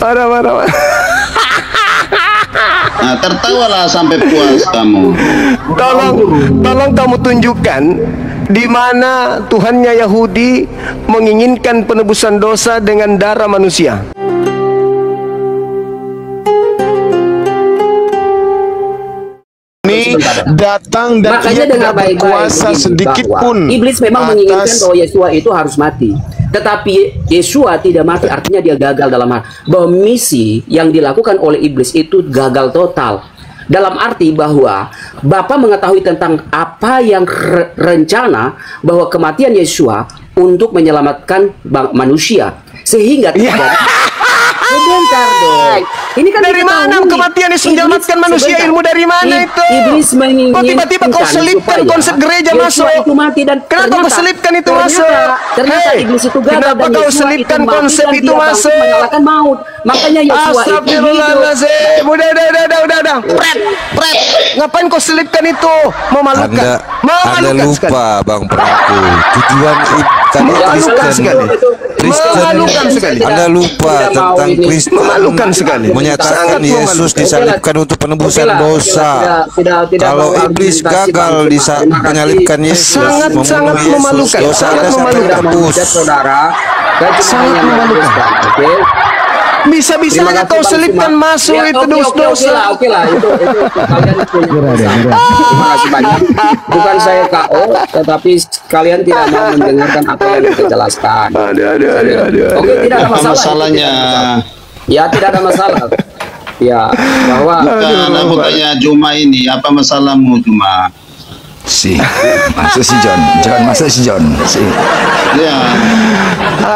Parah. Nah, tertawalah sampai puas kamu. Tolong kamu tunjukkan di mana Tuhannya Yahudi menginginkan penebusan dosa dengan darah manusia. Ini datang dan makanya dengan baik-baik berkuasa sedikit pun. Iblis memang menginginkan bahwa Yesua itu harus mati. Tetapi Yesua tidak mati, artinya dia gagal dalam hal bahwa misi yang dilakukan oleh iblis itu gagal total. Dalam arti bahwa Bapa mengetahui tentang apa yang rencana bahwa kematian Yesua untuk menyelamatkan manusia. Sehingga sebentar dong. Ini kan dari mana kematian Yesus menyelamatkan manusia? Ilmu dari mana itu? Iblis menginginkan tiba-tiba kau selipkan konsep gereja masuk. Itu mati dan kenapa kau selipkan itu masuk? Ternyata iblis itu gagal. Kenapa kau selipkan konsep itu masuk? Menyalakan maut. Makanya Yesua itu hidup. Udah. Pret. Ngapain kau selipkan itu? Memalukan. Anda lupa Bang Prangku. Tujuan Kristen. Anda lupa tentang Kristen. Memalukan sekali. Menyatakan Yesus disalibkan untuk penebusan dosa. Kalau iblis gagal menyalibkan Yesus, sangat memalukan. Dosa Anda sampai tebus. Sangat memalukan. Bisa-bisanya kau selipkan masuk itu dosa. Oke lah, itu kalian punya. Terima kasih banyak. Bukan saya KO, tetapi kalian tidak mau mendengarkan apa yang kita jelaskan. Oke, tidak ada masalah. Masalahnya. Ya, tidak ada masalah. Ya, bahwa bukannya Juma ini, apa masalahmu Juma? Masa si John. Ya.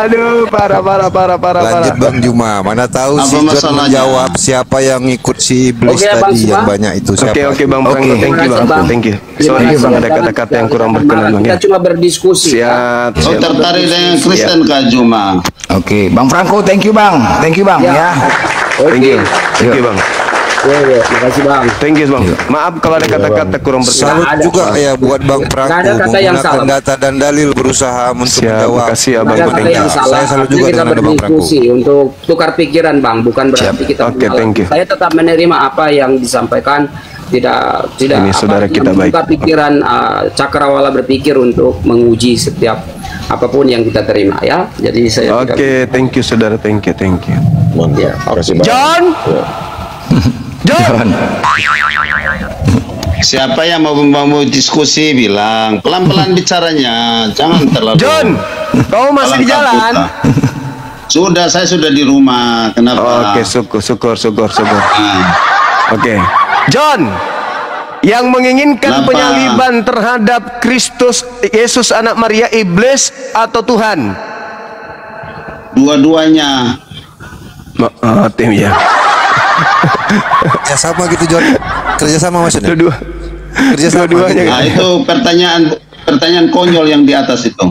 Aduh, parah. Lanjut Bang Juma, mana tahu apa si John menjawab siapa yang ikut si iblis tadi yang banyak itu siapa? Oke Bang Franco, thank you. Sorry Bang, ada kata-kata yang kurang berkenan Bang. Kita cuma berdiskusi. Siap. Tertarik dengan Kristen Kak Juma? Oke, Bang Franco, thank you Bang ya. Thank you Bang. Ya, makasih Bang. Thank you Bang. Maaf kalau ada kata-kata kurang berkenan. Salut juga ya buat Bang Prangku menggunakan data dan dalil berusaha untuk menjawab. Makasih Abang. Saya salut juga kita dengan Bang Prangku. untuk tukar pikiran Bang, bukan berarti kita thank you. Saya tetap menerima apa yang disampaikan, tidak ini saudara kita baik. Membuka pikiran cakrawala berpikir untuk menguji setiap apapun yang kita terima ya. Jadi saya thank you saudara, thank you. Ya. John. Siapa yang mau diskusi bilang pelan-pelan bicaranya, jangan terlalu. John, kau masih di jalan? Sudah, saya sudah di rumah. Kenapa? Oke, syukur. Oke. John, yang menginginkan penyaliban terhadap Kristus Yesus anak Maria, iblis atau Tuhan? Dua-duanya. Tim ya. Ya sama gitu John. Kerjasama maksudnya. Dua-duanya. Nah, itu pertanyaan konyol yang di atas itu.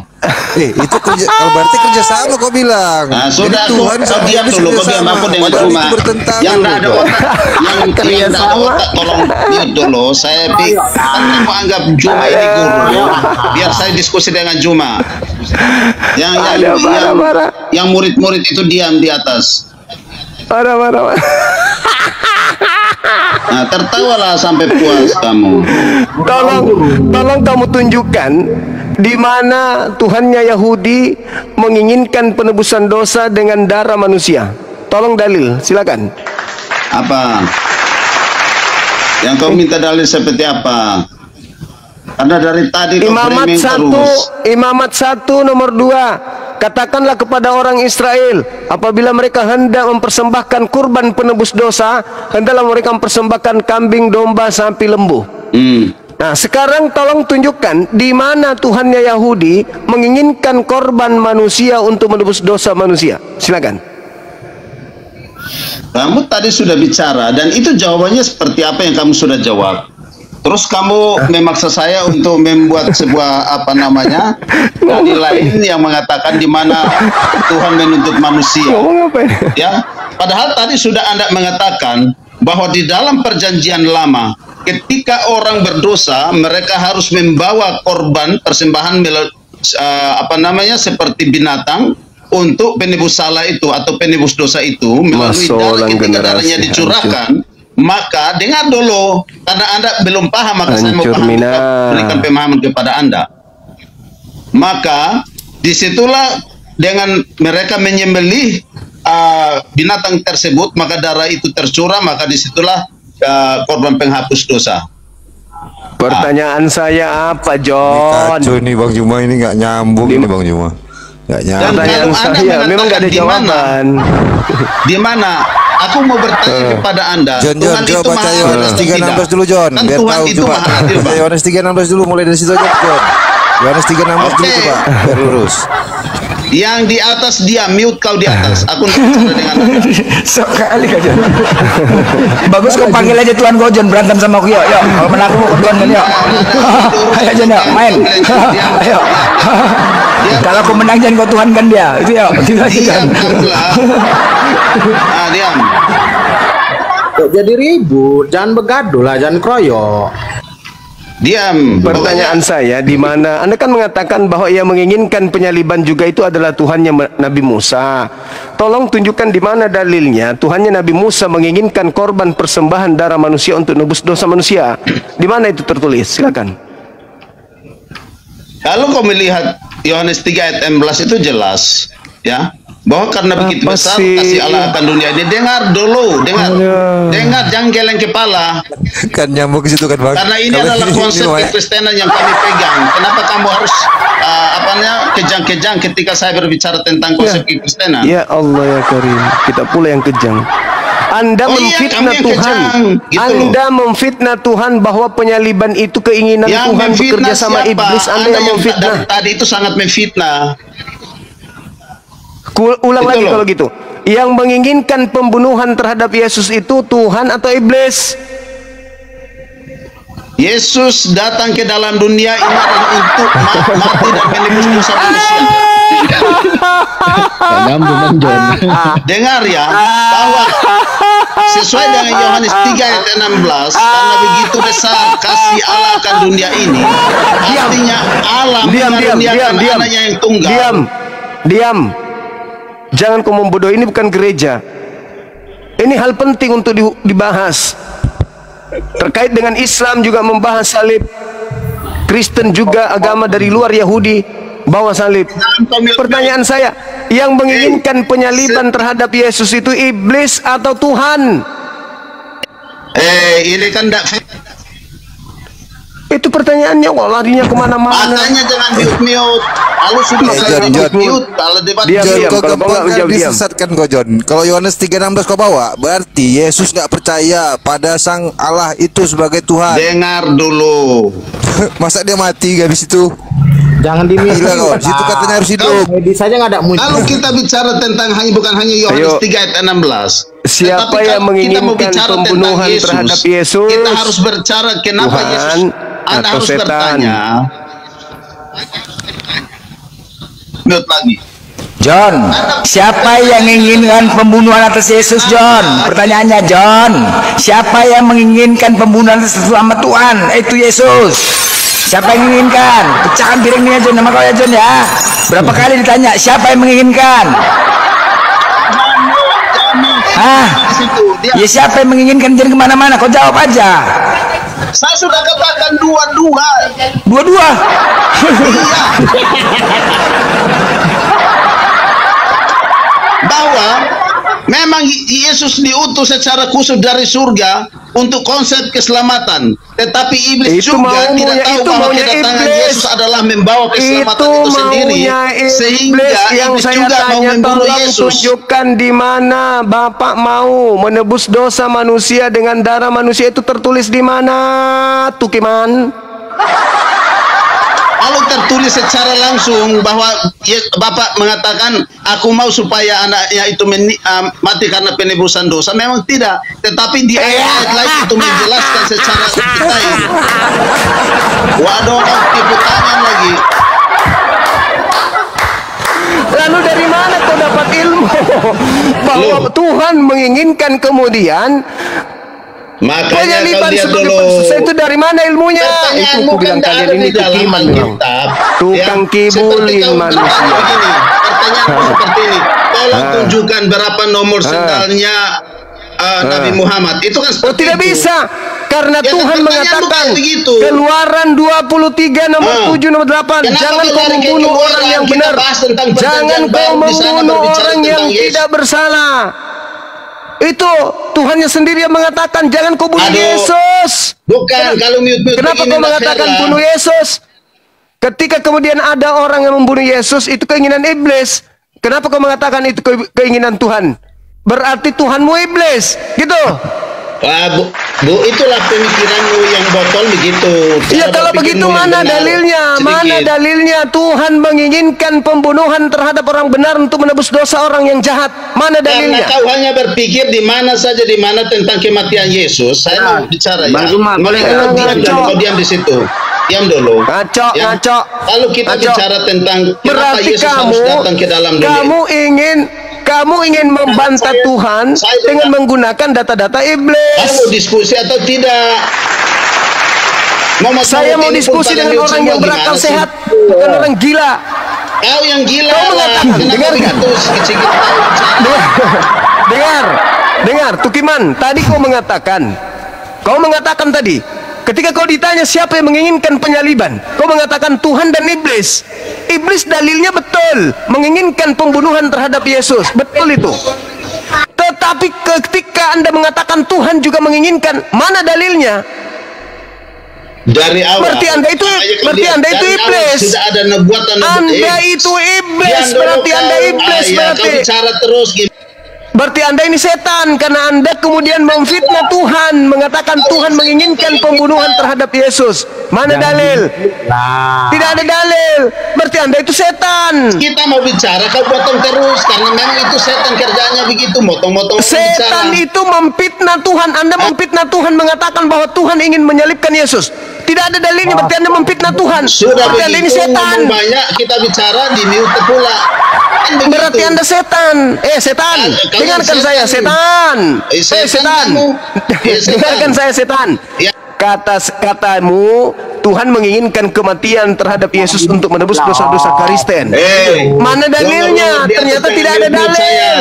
Itu berarti kerjasama kok bilang. Nah, sudah Tuhan sama diam iblis dulu, kau diam aku dengan Juma. Yang tidak ada otak, yang tidak ada otak, tolong mute dulu. Saya kamu anggap Juma ini guru. Biar saya diskusi dengan Juma. Yang murid-murid itu diam di atas. Parah. Nah, tertawalah sampai puas kamu. Tolong kamu tunjukkan di mana Tuhannya Yahudi menginginkan penebusan dosa dengan darah manusia. Tolong dalil, silakan. Apa? Yang kau minta dalil seperti apa? Karena dari tadi kau framing terus. Imamat 1 nomor 2. Katakanlah kepada orang Israel, apabila mereka hendak mempersembahkan kurban penebus dosa, hendaklah mereka mempersembahkan kambing, domba, sapi, lembu. Nah, sekarang tolong tunjukkan di mana Tuhannya Yahudi menginginkan korban manusia untuk menebus dosa manusia. Silakan. Kamu tadi sudah bicara dan itu jawabannya seperti apa yang kamu sudah jawab. Terus kamu memaksa saya untuk membuat sebuah dalil lain yang mengatakan di mana Tuhan menuntut manusia. Ya, padahal tadi sudah Anda mengatakan bahwa di dalam perjanjian lama ketika orang berdosa mereka harus membawa korban persembahan seperti binatang untuk penebus salah itu atau penebus dosa itu melalui darah, ketika darahnya dicurahkan, maka dengar dulu, karena Anda belum paham, maka saya mau berikan pemahaman kepada Anda. Maka disitulah dengan mereka menyembelih binatang tersebut, maka darah itu tercurah, maka disitulah korban penghapus dosa. Pertanyaan saya apa, John? Kacau nih Bang Juma, ini nggak nyambung ini Bang Juma. Nggak nyambung. Pertanyaan saya memang nggak ada jawaban. Di mana? Aku mau bertanya kepada Anda. John, coba baca Yohanes 3:16 dulu, John. Biar tahu coba. Baca Yohanes 3:16 dulu, mulai dari situ aja, John. Yohanes 3:16 dulu coba, biar lurus. Yang di atas dia, mute kau di atas. Aku bicara dengan Anda. Sok kali kau John. Bagus kau panggil aja Tuhan kau John, berantem sama aku yuk. Kalau menang aku Tuhan kan yuk. Ayo John yuk, main. Ayo. Kalau aku menang jangan kau Tuhan kan dia. Itu yuk. Diam diam. Kok jadi ribut? Jangan begaduh lah, jangan kroyok. Diam. Pertanyaan saya, di mana Anda kan mengatakan bahwa ia menginginkan penyaliban juga itu adalah Tuhannya Nabi Musa. Tolong tunjukkan di mana dalilnya Tuhannya Nabi Musa menginginkan korban persembahan darah manusia untuk nebus dosa manusia. Di mana itu tertulis? Silakan. Kalau kau melihat Yohanes 3 ayat 16 itu jelas, ya, bahwa karena begitu besar kasih Allah akan dunia ini. Dengar dulu, dengar, jangan geleng kepala. Kan nyambung ke situ kan Bang. Karena ini adalah konsep kekristenan yang kami pegang. Kenapa kamu harus kejang-kejang ketika saya berbicara tentang konsep kekristenan? Ya Allah ya Karim, kita pula yang kejang. Anda memfitnah Tuhan. Gitu Anda memfitnah Tuhan bahwa penyaliban itu keinginan yang Tuhan bekerja sama iblis. Anda yang memfitnah. Tadi itu sangat memfitnah. Ulang lagi kalau gitu. Yang menginginkan pembunuhan terhadap Yesus itu Tuhan atau iblis? Yesus datang ke dalam dunia ini adalah untuk mati dan menebus dosa manusia. Dengar ya, bahwa sesuai dengan Yohanes 3 ayat 16, karena begitu besar kasih Allah akan dunia ini, artinya Allah mengaruniakan anaknya yang tunggal. Diam. Jangan kau membodoh, ini bukan gereja. Ini hal penting untuk dibahas. Terkait dengan Islam juga membahas salib. Kristen juga agama dari luar Yahudi bawa salib. Pertanyaan saya, yang menginginkan penyaliban terhadap Yesus itu iblis atau Tuhan? Ini kan itu pertanyaannya kok larinya kemana-mana. Makanya jangan mute. Lalu sudah saya mute. Kalau debat diam. Kau Kalau gampang disesatkan kau John. Kalau Yohanes 3:16 kau bawa, berarti Yesus nggak percaya pada Sang Allah itu sebagai Tuhan. Dengar dulu. Masa dia mati habis itu? Jangan dimiliki. Situ katanya harus hidup. Medis saja nggak ada muncul. Kalau kita bicara tentang bukan hanya Yohanes 3 ayat 16. Siapa yang menginginkan pembunuhan terhadap Yesus? Kita harus berbicara kenapa Tuhan Yesus. Anda atau harus setan? bertanya. Mute lagi. John, siapa yang menginginkan pembunuhan atas Yesus, John? Pertanyaannya, John, siapa yang menginginkan pembunuhan atas nama Tuhan? Itu Yesus. Siapa yang menginginkan? Pecahkan piringnya, John, nama kau ya, John ya. Berapa kali ditanya, siapa yang menginginkan? Ya siapa yang menginginkan? Jangan kemana-mana, kau jawab aja. Saya sudah katakan dua-dua. Dua-dua. Bahwa memang Yesus diutus secara khusus dari surga untuk konsep keselamatan. Tetapi iblis itu juga tidak tahu bahwa kedatangan Yesus adalah membawa keselamatan itu sendiri. Sehingga yang iblis saya juga mau tanya, membunuh tolong Yesus. tunjukkan di mana Bapak mau menebus dosa manusia dengan darah manusia, itu tertulis di mana, Tukiman? Kalau tertulis secara langsung bahwa Bapak mengatakan aku mau supaya anaknya itu mati karena penebusan dosa, memang tidak. Tetapi di ayat lain itu menjelaskan secara detail. Waduh, kau tipu tangan lagi. Lalu dari mana kau dapat ilmu bahwa Tuhan menginginkan kemudian Makanya penyaliban sebagai penyusus itu dari mana ilmunya? Itu aku bilang kalian ini tukiman memang. Tukang kibulin manusia. pertanyaanku seperti ini. Tolong tunjukkan berapa nomor sendalnya Nabi Muhammad. Itu kan seperti tidak itu. bisa. Karena Ya, Tuhan mengatakan Keluaran 23 nomor 7 nomor 8, jangan kau membunuh orang yang benar, jangan kau membunuh orang yang tidak bersalah. Itu Tuhannya sendiri yang mengatakan jangan kau bunuh Yesus. Bukan, kalau kenapa kau mengatakan bunuh Yesus? Ketika kemudian ada orang yang membunuh Yesus, itu keinginan iblis. Kenapa kau mengatakan itu keinginan Tuhan? Berarti Tuhanmu iblis, gitu. Bu, itulah pemikiranmu yang botol begitu. Iya, kalau begitu mana dalilnya? Sedikit. Mana dalilnya Tuhan menginginkan pembunuhan terhadap orang benar untuk menebus dosa orang yang jahat? Mana dalilnya? Karena kau hanya berpikir di mana tentang kematian Yesus. Saya mau bicara Bang Zuma, boleh kau diam di situ. Diam dulu. Ngaco. Kalau kita bicara tentang kenapa Yesus harus datang ke dalam dunia. Kamu ingin membantah Tuhan dengan menggunakan data-data iblis. Kamu mau diskusi atau tidak? Saya mau diskusi dengan orang yang berakal sehat, bukan orang gila. Kau yang gila. Kau mengatakan, dengar, Tukiman. Tadi kau mengatakan tadi, ketika kau ditanya siapa yang menginginkan penyaliban, kau mengatakan Tuhan dan iblis. Iblis dalilnya betul, menginginkan pembunuhan terhadap Yesus, betul itu. Tetapi ketika Anda mengatakan Tuhan juga menginginkan, mana dalilnya? Dari awal. Berarti Anda itu iblis. Sudah ada nubuatan. Anda itu iblis, berarti Anda iblis, berarti. Kau bicara terus gitu. Berarti Anda ini setan, karena Anda kemudian memfitnah Tuhan, mengatakan Tuhan menginginkan pembunuhan terhadap Yesus. Mana dalil? Tidak ada dalil. Berarti Anda itu setan. Kita mau bicara, kau potong terus, karena memang itu setan kerjanya begitu, motong-motong. Setan itu memfitnah Tuhan. Anda memfitnah Tuhan, mengatakan bahwa Tuhan ingin menyalibkan Yesus. Tidak ada dalilnya, berarti Anda memfitnah Tuhan. Sudah berarti Anda ini setan. Banyak kita bicara di mute pula. Berarti Anda setan. Setan. Dengarkan saya, setan. Setan. Dengarkan saya, setan. Katamu Tuhan menginginkan kematian terhadap Yesus untuk menebus dosa-dosa Kristen. Mana dalilnya? Ternyata tidak ada dalil.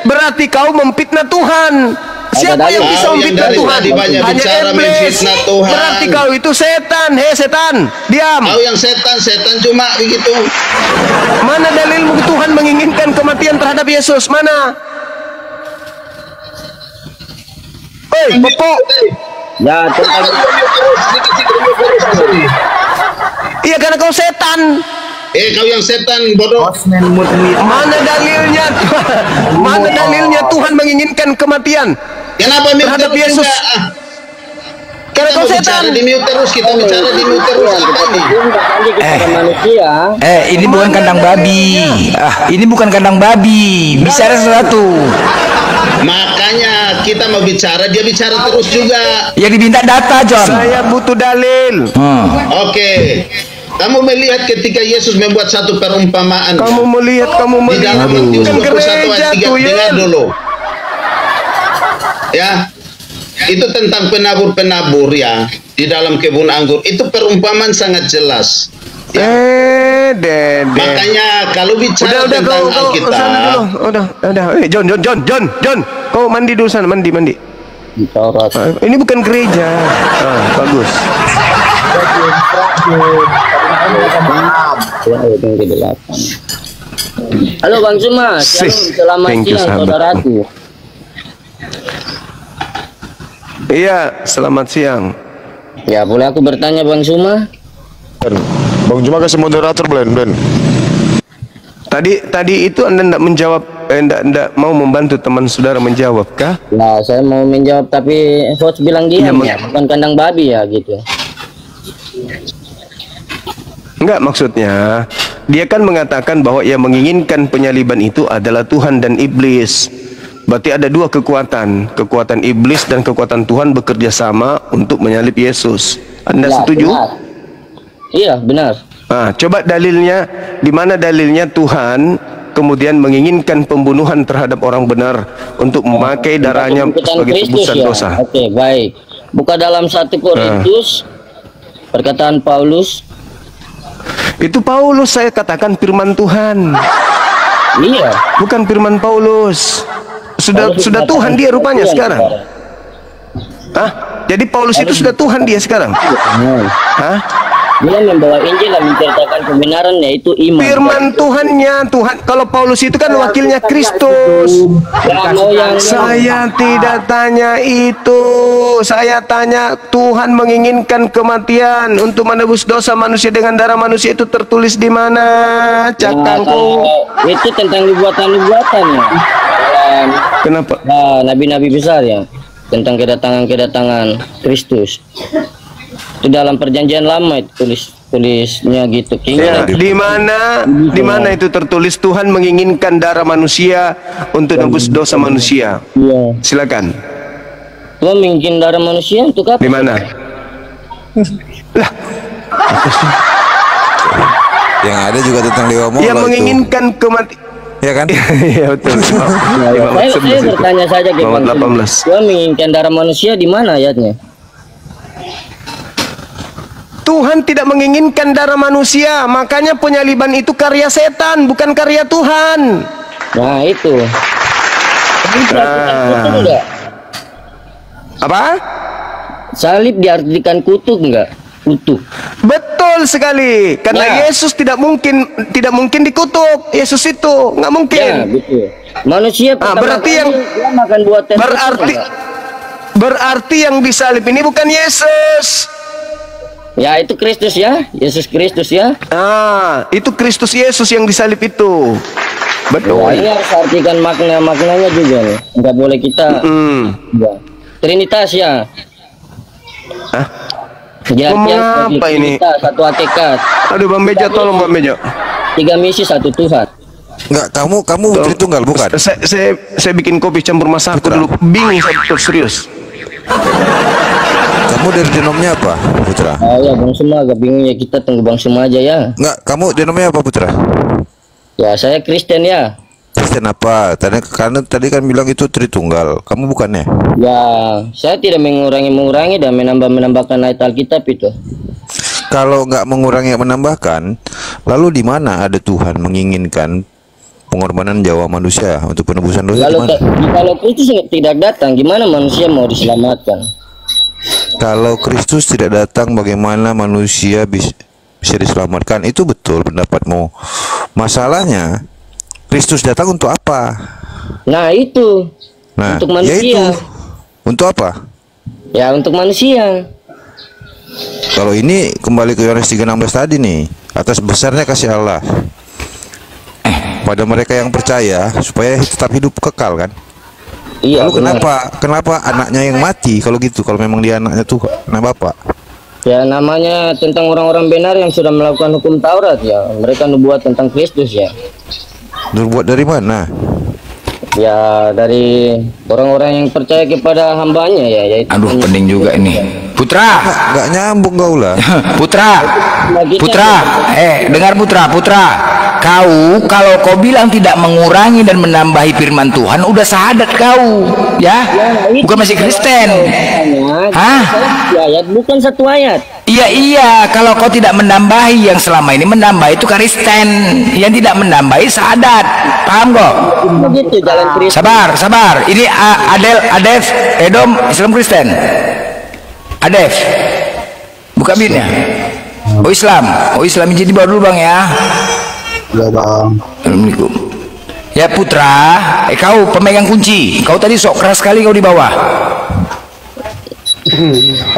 Berarti kau memfitnah Tuhan. Siapa yang bisa memfitnah Tuhan? Hanya iblis. Berarti kau itu setan. Hei setan, diam. Kau yang setan cuma begitu. Mana dalilmu Tuhan menginginkan kematian terhadap Yesus? Mana? Hei, Popo. Ya, iya, karena kau setan. Kau yang setan, bodoh. Mana dalilnya? Mana dalilnya Tuhan menginginkan kematian terhadap Yesus? Karena kau setan. Di mute terus, kita bicara di mute terus. Ini bukan kandang babi. Ini bukan kandang babi. Bicara sesuatu. Makanya kita mau bicara, dia bicara terus juga. Yang diminta data, John. Saya butuh dalil. Oke. Kamu melihat ketika Yesus membuat satu perumpamaan. Kamu melihat. Di dalam Matius 21 ayat 3, dengar dulu. Ya. Itu tentang penabur-penabur ya. Di dalam kebun anggur. Itu perumpamaan sangat jelas. Ya. Makanya kalau bicara tentang Alkitab. Udah. John. Kau mandi dulu sana, mandi. Ini bukan gereja. Bagus. Halo Bang Zuma, selamat siang saudaraku. Iya, selamat siang. Ya, boleh aku bertanya Bang Zuma? Bang Zuma kasih moderator Ben. Tadi itu Anda tidak menjawab, tidak mau membantu teman saudara menjawab kah? Nah, saya mau menjawab tapi host bilang diam ya, bukan kandang babi ya gitu. Enggak, maksudnya dia kan mengatakan bahwa yang menginginkan penyaliban itu adalah Tuhan dan iblis. Berarti ada dua kekuatan iblis dan kekuatan Tuhan bekerja sama untuk menyalib Yesus. Anda setuju? Benar. Iya, benar. Coba dalilnya, di mana dalilnya Tuhan kemudian menginginkan pembunuhan terhadap orang benar untuk memakai darahnya sebagai tebusan dosa. Oke, baik. Buka dalam 1 Korintus, perkataan Paulus. Itu Paulus, saya katakan firman Tuhan. Iya. Bukan firman Paulus. Sudah Tuhan dia rupanya sekarang. Hah? Jadi Paulus itu sudah Tuhan dia sekarang. Hah? Dia membawa Injil dan menceritakan kebenaran, yaitu iman. Firman Tuhannya, Tuhan. Kalau Paulus itu kan wakilnya Kristus. Saya tidak tanya itu. Saya tanya, Tuhan menginginkan kematian untuk menebus dosa manusia dengan darah manusia, itu tertulis di mana? Cakangku. Itu tentang nubuatan-nubuatan ya. Kenapa? Nah, nabi-nabi besar ya, tentang kedatangan Kristus. Itu dalam perjanjian lama itu tulisnya gitu. Ya, di mana itu tertulis Tuhan menginginkan darah manusia untuk nebus dosa manusia? Iya. Silakan. Tuhan menginginkan darah manusia untuk apa? Di mana? Lah, yang ada juga tentang Dewa Mola yang menginginkan kematian. Ya kan? Iya betul. Saya bertanya saja ke Bang. 18. Tuhan menginginkan darah manusia di mana ayatnya? Tuhan tidak menginginkan darah manusia, makanya penyaliban itu karya setan, bukan karya Tuhan. Nah itu. Apa? Salib diartikan kutuk enggak? Kutuk. Betul sekali, karena Yesus tidak mungkin dikutuk. Yesus itu nggak mungkin. Ya, betul. Manusia berarti yang makan buah berarti yang disalib ini bukan Yesus. Ya, itu Kristus ya, Yesus Kristus ya. Itu Kristus Yesus yang disalib itu. Betul. Ini harus artikan maknanya juga nih. Enggak boleh kita ya. Trinitas ya. Ngomong apa ini? Satu hakikat. Aduh, Bang Bejo, tolong Bang Bejo. 3 misi, 1 Tuhan. Enggak, kamu Tritunggal bukan? Saya bikin kopi campur masak dulu. Bingung saya serius. Kamu dari denomnya apa, Putra? Ya Bang Suma, agak bingung ya, kita tunggu Bang Suma aja ya. Enggak, kamu denomnya apa, Putra? Ya, saya Kristen ya. Kristen apa? Karena tadi kan bilang itu Tritunggal. Kamu bukannya? Ya, saya tidak mengurangi dan menambahkan ayat Alkitab itu. Kalau nggak mengurangi menambahkan, lalu di mana ada Tuhan menginginkan pengorbanan nyawa manusia untuk penebusan dosa? Kalau Kristus tidak datang, gimana manusia mau diselamatkan? Kalau Kristus tidak datang, bagaimana manusia bisa diselamatkan? Itu betul pendapatmu. Masalahnya, Kristus datang untuk apa? Nah itu, untuk manusia. Yaitu, untuk apa? Ya untuk manusia. Kalau ini kembali ke Yohanes 3:16 tadi nih, atas besarnya kasih Allah pada mereka yang percaya supaya tetap hidup kekal kan? Iya. Lalu kenapa anaknya yang mati kalau gitu? Kalau memang dia anaknya tuh anak Bapak? Ya namanya tentang orang-orang benar yang sudah melakukan hukum Taurat ya. Mereka nubuat tentang Kristus ya. Nubuat dari mana? Ya dari orang-orang yang percaya kepada hambanya ya. Yaitu pening juga ini. Putra, nggak nyambung kau lah. Putra, dengar Putra. Kalau kau bilang tidak mengurangi dan menambahi firman Tuhan, udah syahadat kau, ya? Bukan masih Kristen. Hah? Ayat bukan satu ayat. Iya. Kalau kau tidak menambahi, yang selama ini menambah itu Kristen, yang tidak menambahi syahadat. Paham kok? Begitu jalan Kristen. Sabar. Ini Adef, Edom, Islam Kristen. Adef, buka binnya. Oh Islam jadi bawa dulu Bang ya. Ya Bang. Assalamualaikum. Ya Putra, kau pemegang kunci. Kau tadi sok keras sekali kau di bawah.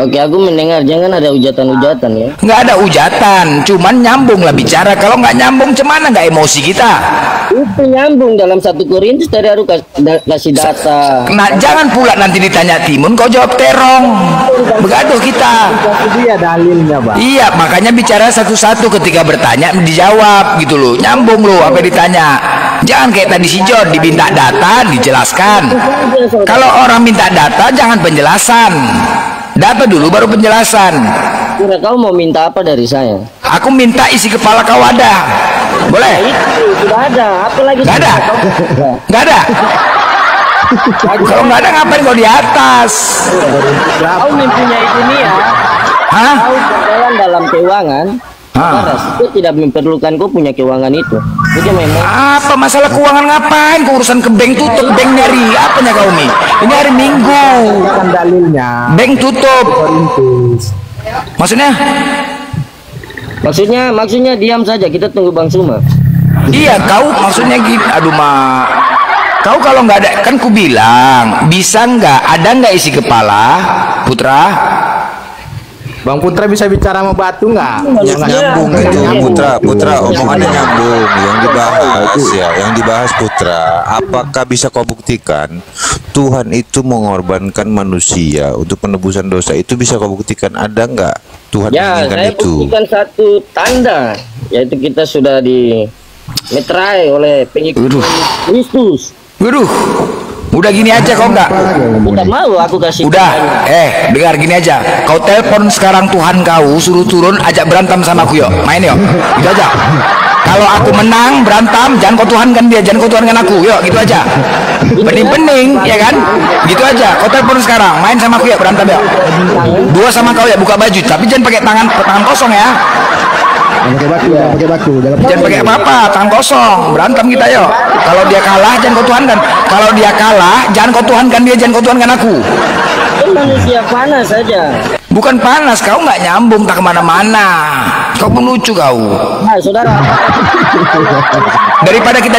Oke, aku mendengar, jangan ada ujatan-ujatan ya. Nggak ada ujatan, cuman nyambung lah bicara. Kalau nggak nyambung, cemana nggak emosi kita? Itu nyambung dalam 1 Korintus tadi harus kasih data. Nah, jangan pula nanti ditanya timun, kau jawab terong. Begaduh kita. Dia dalilnya Bang. Iya, makanya bicara satu-satu, ketika bertanya dijawab gitu loh. Nyambung loh apa yang ditanya. Jangan kayak tadi si John diminta data dijelaskan. Kalau orang minta data jangan penjelasan. Data dulu baru penjelasan. Kira kau mau minta apa dari saya? Aku minta isi kepala kau ada. Boleh? Tidak ada. Apa lagi? Nggak ada. Nggak ada. Kalau nggak ada ngapain kau di atas? Kau mempunyai dunia. Hah? Kau berjalan dalam keuangan. Itu tidak memerlukan kau punya keuangan itu. Jadi memang Apa masalah keuangan ngapain? Kau urusan ke bank tutup, bank nyari apanya kau nih? Ini hari Minggu. Kan dalilnya. Bank tutup. Korintus. maksudnya diam saja, kita tunggu Bang Suma. Iya, kau maksudnya gitu. Aduh, kau kalau nggak ada, kan ku bilang bisa nggak, ada nggak isi kepala, Putra? Bang Putra bisa bicara sama batu nggak? Nyambung itu Putra omongannya nyambung. Yang dibahas Putra, apakah bisa kau buktikan Tuhan itu mengorbankan manusia untuk penebusan dosa? Itu bisa kau buktikan, ada nggak Tuhan Ya, menginginkan saya itu? buktikan satu tanda, yaitu kita sudah dimeterai oleh pengikut Kristus. Waduh, udah gini aja kau nggak? Tidak mau aku kasih. Udah, dengar gini aja. Kau telepon sekarang Tuhan kau, suruh turun, ajak berantem sama aku yuk. Main yuk, gitu aja. Kalau aku menang berantem, jangan kau tuhankan dia, jangan kau tuhankan aku, yuk, gitu aja. Bening-bening, ya kan? Gitu aja. Kau telepon sekarang, main sama aku yuk, berantem yuk. Dua sama kau ya, buka baju, tapi jangan pakai tangan kosong ya. Jangan pakai apa-apa, tangan kosong, berantem kita yuk. Kalau dia kalah, jangan kau tuhankan. Kalau dia kalah, jangan kau tuhankan dia, jangan kau tuhankan aku. Itu manusia panas saja. Bukan panas, kau nggak nyambung tak kemana-mana. Kau pun lucu kau. Nah, saudara. Daripada kita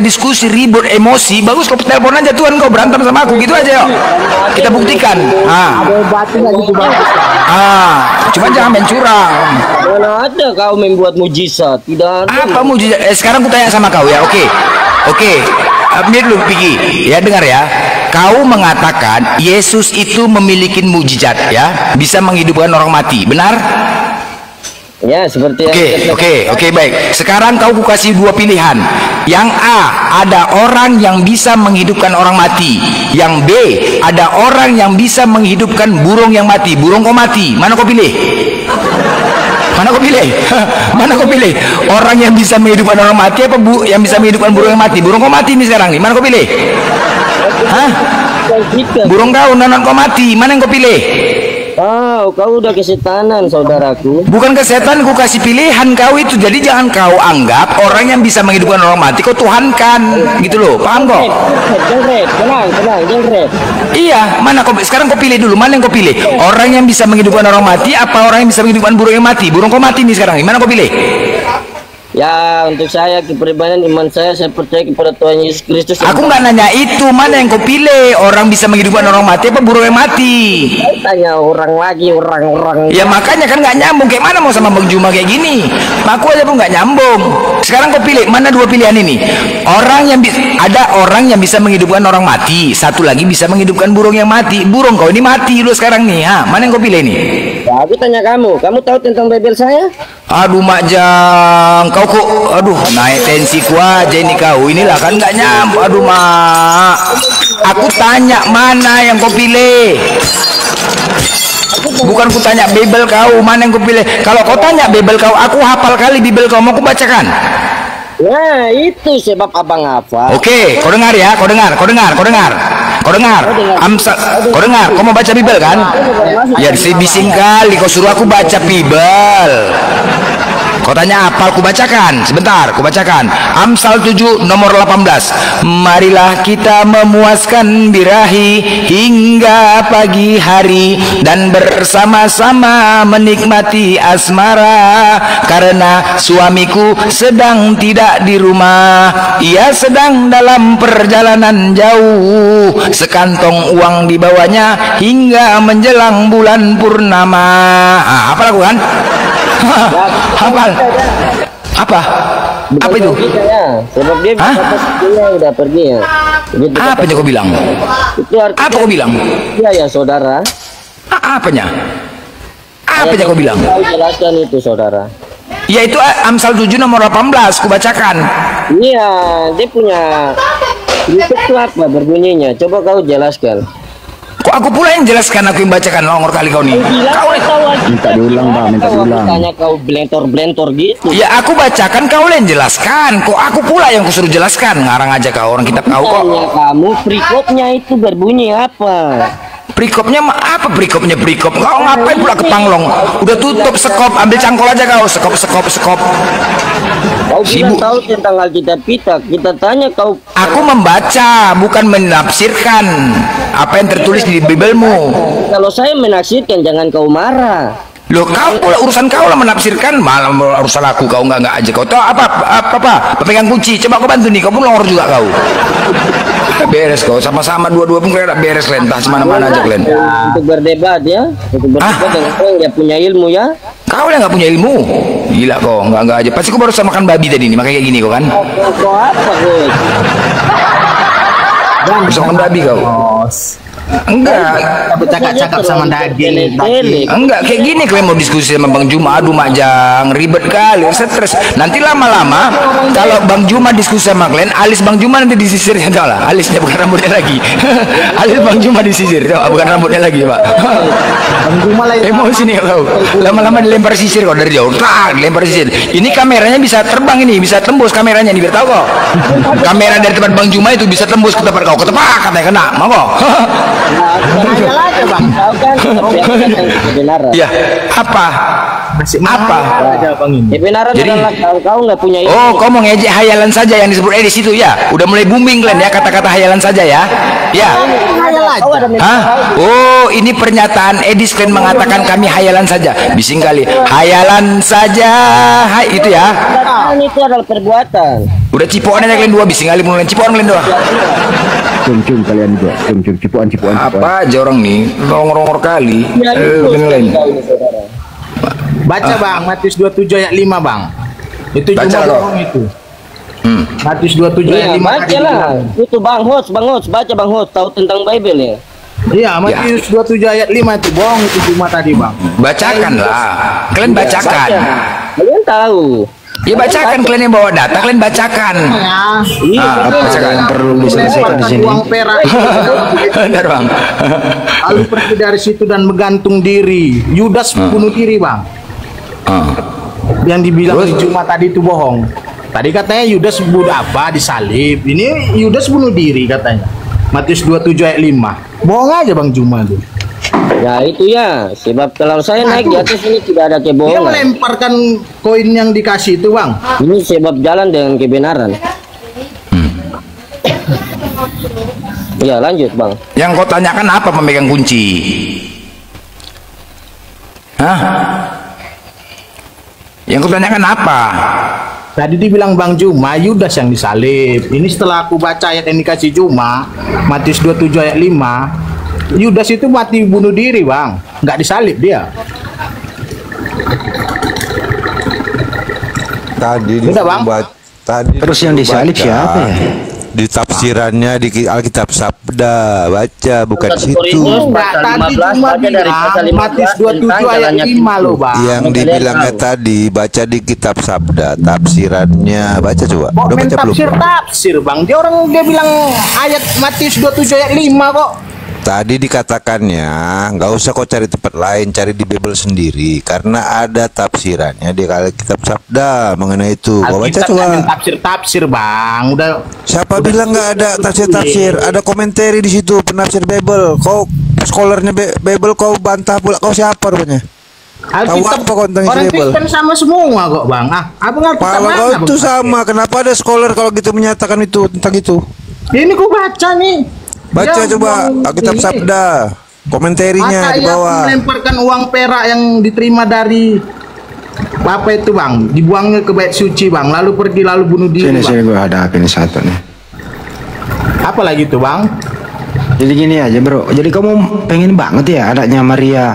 diskusi ribut emosi, bagus kau telepon aja Tuhan, kau berantem sama aku, gitu aja yuk. Kita buktikan. Cuma jangan main curang. Mana ada kau membuat mujizat? Tidak ada. Apa mujizat? Sekarang aku tanya sama kau ya, oke. Ambil dulu Piki, ya dengar ya. Kau mengatakan Yesus itu memiliki mujizat ya, bisa menghidupkan orang mati, benar? Ya, seperti Oke, baik. Sekarang kau kasih dua pilihan. Yang A, ada orang yang bisa menghidupkan orang mati. Yang B, ada orang yang bisa menghidupkan burung yang mati. Burung kau mati, mana kau pilih? Mana kau pilih? Orang yang bisa menghidupkan orang mati apa yang bisa menghidupkan burung yang mati? Burung kau mati nih sekarang nih. Mana kau pilih? Hah? Burung kau, nonon kau mati. Mana yang kau pilih? Oh, kau udah kesetanan, saudaraku. Bukan kesetan, ku kasih pilihan kau itu. Jadi jangan kau anggap orang yang bisa menghidupkan orang mati kau tuhankan, gitu loh. Paham kok? Tenang. Iya, mana kau sekarang kau pilih dulu, mana yang kau pilih? Orang yang bisa menghidupkan orang mati apa orang yang bisa menghidupkan burung yang mati? Burung kau mati nih sekarang. Mana kau pilih? Ya, untuk saya kepribadian iman saya percaya kepada Tuhan Yesus Kristus. Aku nggak nanya itu, mana yang kau pilih? Orang bisa menghidupkan orang mati apa burung yang mati? Tanya orang. Ya makanya kan nggak nyambung. Kayak mana mau sama Bang Juma kayak gini? Aku aja pun nggak nyambung. Sekarang kau pilih mana dua pilihan ini? Ada orang yang bisa menghidupkan orang mati, satu lagi bisa menghidupkan burung yang mati. Burung kau ini mati lu sekarang nih. Mana yang kau pilih nih? Ya, aku tanya kamu tahu tentang Bible saya? Aduh Makjang, kau kok, aduh naik tensiku aja ini kau. Inilah kan nggak nyambung. Aduh Mak, aku tanya mana yang kau pilih? Bukan ku tanya Bible kau, mana yang kau pilih? Kalau kau tanya Bible kau, aku hafal kali Bible kau, mau ku bacakan. Nah, itu sebab abang apa? Oke, kau dengar ya, kau dengar. Kau dengar, kau mau baca Bible kan? Ya bising kali, kau suruh aku baca Bible. Kau tanya apa? Aku bacakan. Sebentar, aku bacakan. Amsal 7 nomor 18. Marilah kita memuaskan birahi hingga pagi hari dan bersama-sama menikmati asmara, karena suamiku sedang tidak di rumah. Ia sedang dalam perjalanan jauh. Sekantong uang dibawanya hingga menjelang bulan purnama. Apa lakukan? Apa itu? Sebab dia udah pergi ya. Apa yang kau bilang? Itu artinya, apa kau bilang? Iya ya saudara. Apanya kau bilang? Kau jelaskan itu saudara. Ya itu Amsal 7 nomor 18 ku bacakan. Iya, dia punya itu apa berbunyinya? Coba kau jelaskan. Kok aku pula yang jelaskan, aku yang bacakan, longor kali kau nih. Kau minta diulang Pak, minta diulang. Tanya kau blentor gitu. Ya aku bacakan, kau yang jelaskan. Kok aku pula yang kusuruh jelaskan? Ngarang aja kau, orang kitab kau kok. Tanya kamu perikopnya itu berbunyi apa? Perikopnya apa perikopnya perikop? Kau ngapain pula ke Panglong? Udah tutup sekop, ambil cangkol aja kau. Sekop. Kau bilang tahu tentang Alkitab kita tanya kau. Aku membaca, bukan menafsirkan apa yang tertulis di Bibelmu. Kalau saya menafsirkan, jangan kau marah. Loh, kau pula urusan kau lah menafsirkan, malah urusan aku. Kau enggak aja. Kau tahu apa pemegang kunci. Coba kau bantu nih, kau pun longor juga kau. Beres kau, sama-sama dua-dua pun kalian beres kalian, entah semana-mana aja kalian. Untuk berdebat ya, untuk berdebat dengan orang yang punya ilmu ya. Kau yang nggak punya ilmu, gila kau, enggak aja. Pasti kau baru sama makan babi tadi nih, makanya kayak gini kau kan? Kau apa kau? Bisa makan babi kau? Enggak, Bercakap-cakap sama daging. enggak kayak gini kalian mau diskusi sama Bang Juma, aduh Majang, ribet kali, stres. Nanti lama-lama kalau Bang Juma diskusi sama kalian, alis Bang Juma nanti disisirnya, tau lah, alisnya bukan rambutnya lagi. Alis Bang Juma disisir, tau, bukan rambutnya lagi Pak. Bang Juma lah Emosi nih kau, lama-lama dilempar sisir kau dari jauh, dilempar sisir. Ini kameranya bisa terbang ini, bisa tembus kameranya nih, biar tahu kok. Kamera dari tempat Bang Juma itu bisa tembus ke tempat kau, ketepak katanya kena, mau kok. aja Bang. Tahu kan kebenaran. Iya, apa? Apa? Aja Bang ini. Kebenaran Jadi- adalah kau nggak punya ilmu. Oh, kau mau ngejek hayalan saja yang disebut di situ ya? Udah mulai booming kalian ya kata-kata hayalan saja ya? Ya. Kau ada Hah? Oh, ini pernyataan Edis kalian mengatakan kami hayalan saja. Bising kali. Hayalan saja. Hai itu ya. Perkataan itu adalah perbuatan. Udah cipokan aja kalian dua, bising kali mulai cipokan kalian dua. Cum kalian juga. Cum cipuan. Apa aja orang nih? Rongor-rongor kali. Kalian lain. Baca Bang, Matius 27 ayat 5 Bang. Itu Baca cuma kau. bohong itu. Matius 27 ayat Iya, 5 baca tadi lah. bilang. Itu Bang Host, baca Bang Host, tahu tentang Bible ya. Iya, Matius 27 ayat 5 itu bohong itu cuma tadi Bang. Bacakan lah. Kalian bacakan. Baca. Kalian tahu. Ya bacakan kalian yang bawa data, kalian bacakan. Iya, Bacakan. Perlu diselesaikan di sini. Uang perak itu. Bentar Bang. Lalu pergi dari situ dan menggantung diri. Yudas bunuh diri Bang. Yang dibilang di Jumat tadi itu bohong. Tadi katanya Yudas bunuh apa disalib. Ini Yudas bunuh diri katanya. Matius 27 ayat 5. Bohong aja Bang Juma tuh. ya itu ya. Sebab kalau saya naik di atas ini tidak ada Dia kebohongan. melemparkan koin yang dikasih itu Bang. Ini sebab jalan dengan kebenaran. Ya lanjut Bang. Yang kau tanyakan apa pemegang kunci? Hah? Yang kau tanyakan apa? Tadi dibilang Bang Juma, Yudas yang disalib. Ini setelah aku baca ayat yang dikasih Juma, Matius 27 ayat 5. Yudas itu mati bunuh diri Bang. Nggak disalib dia. Tadi Udah, Bang. Tadi Terus yang disalib baca. siapa ya? Di tafsirannya di Alkitab Sabda, baca bukan Satu situ. Korintus Enggak, pasal tadi 15 cuma baca dari bilang pasal 15 Matius 27 tentang ayat jalannya 5 loh Kristus. Bang. Yang Kalian dibilangnya tahu. tadi baca di kitab Sabda, tafsirannya baca coba. Kok Udah main baca belum? tafsir Bang? Dia bilang ayat Matius 27 ayat 5 kok. Tadi dikatakannya nggak usah kau cari tempat lain, cari di Bible sendiri karena ada tafsirannya di kitab Sabda mengenai itu. Kau baca Alkitab nggak main coba. tafsir Bang. Udah Siapa bilang nggak ada tafsir? Ada komentari di situ penafsir Bible. Kau scholarnya Bible kau bantah pula. Kau siapa rupanya? Tahu apa kau tentang orang Bible? Kristen sama semua kok Bang. Abang Alkitab Kalau mana, kau Bang? itu sama, kenapa ada scholar kalau gitu menyatakan itu tentang itu? Ini ku baca nih. Baca Dia coba bilang Alkitab ini. Sabda, komentarinya Masa di ia bawah. melemparkan uang perak yang diterima dari apa itu Bang? Dibuangnya ke bait suci Bang. Lalu pergi lalu bunuh diri Bang. Gue hadapin satu nih. Apa lagi tuh Bang? Jadi gini aja bro. Jadi kamu pengen banget ya anaknya Maria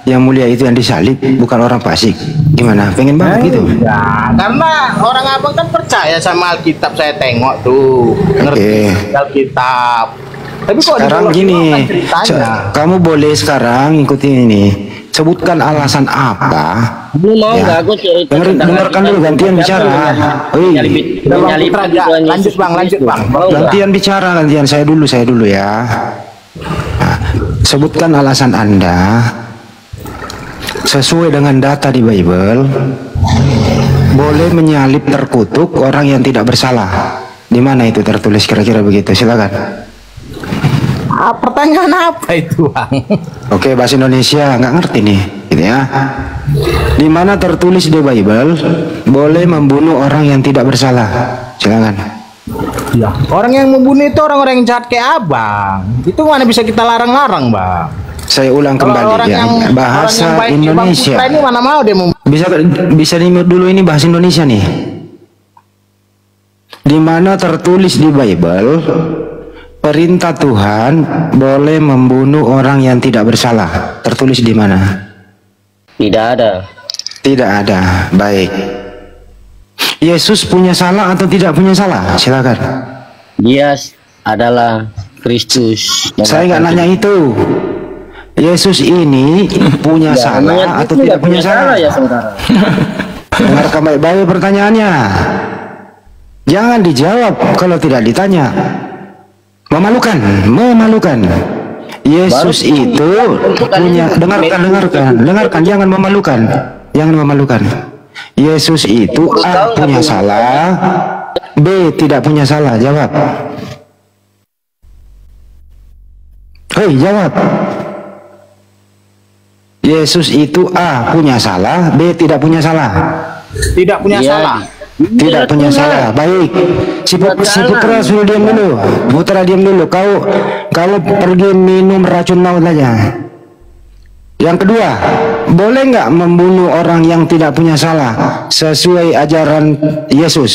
yang mulia itu yang disalib, bukan orang fasik. Gimana? Pengen banget gitu? Ya, karena orang abang kan percaya sama Alkitab, saya tengok tuh, ngerti Alkitab. Tapi kok Sekarang di gini, ceritanya? kamu boleh sekarang ikutin ini. Sebutkan alasan apa? Lu mau Ya. nggak aku cerita tentang Dengarkan dulu, gantian bicara. Lanjut Bang, lanjut Bang. Gantian bicara, gantian saya dulu ya. Nah, sebutkan alasan Anda sesuai dengan data di Bible boleh menyalib terkutuk orang yang tidak bersalah. Di mana itu tertulis kira-kira begitu? Silakan. Pertanyaan apa itu, Bang? Oke, bahasa Indonesia nggak ngerti nih, gitu ya. Di mana tertulis di Bible boleh membunuh orang yang tidak bersalah? Silakan. Ya, orang yang membunuh itu orang-orang yang jahat kayak abang. Itu mana bisa kita larang-larang, Bang? Saya ulang Kalau kembali orang ya, yang, bahasa orang yang baik di Bang Indonesia. Putra ini mana mau dia Bisa dimute dulu, ini bahasa Indonesia nih. Di mana tertulis di Bible perintah Tuhan boleh membunuh orang yang tidak bersalah? Tertulis di mana? Tidak ada. Tidak ada. Baik. Yesus punya salah atau tidak punya salah? Silakan. Dia adalah Kristus. Saya nggak nanya itu. Yesus ini punya salah atau tidak punya salah? Ya, saudara. Dengarkan baik-baik pertanyaannya. Jangan dijawab kalau tidak ditanya. Memalukan, memalukan. Yesus itu punya, dengarkan, jangan memalukan, jangan memalukan. Yesus itu A punya salah, B tidak punya salah. Jawab. Hei, jawab. Yesus itu A punya salah, B tidak punya salah. tidak punya salah. Tidak punya salah. Baik. Si Putra suruh diam dulu. Putra diam dulu. Kau pergi minum racun maut aja. Yang kedua, boleh nggak membunuh orang yang tidak punya salah sesuai ajaran Yesus?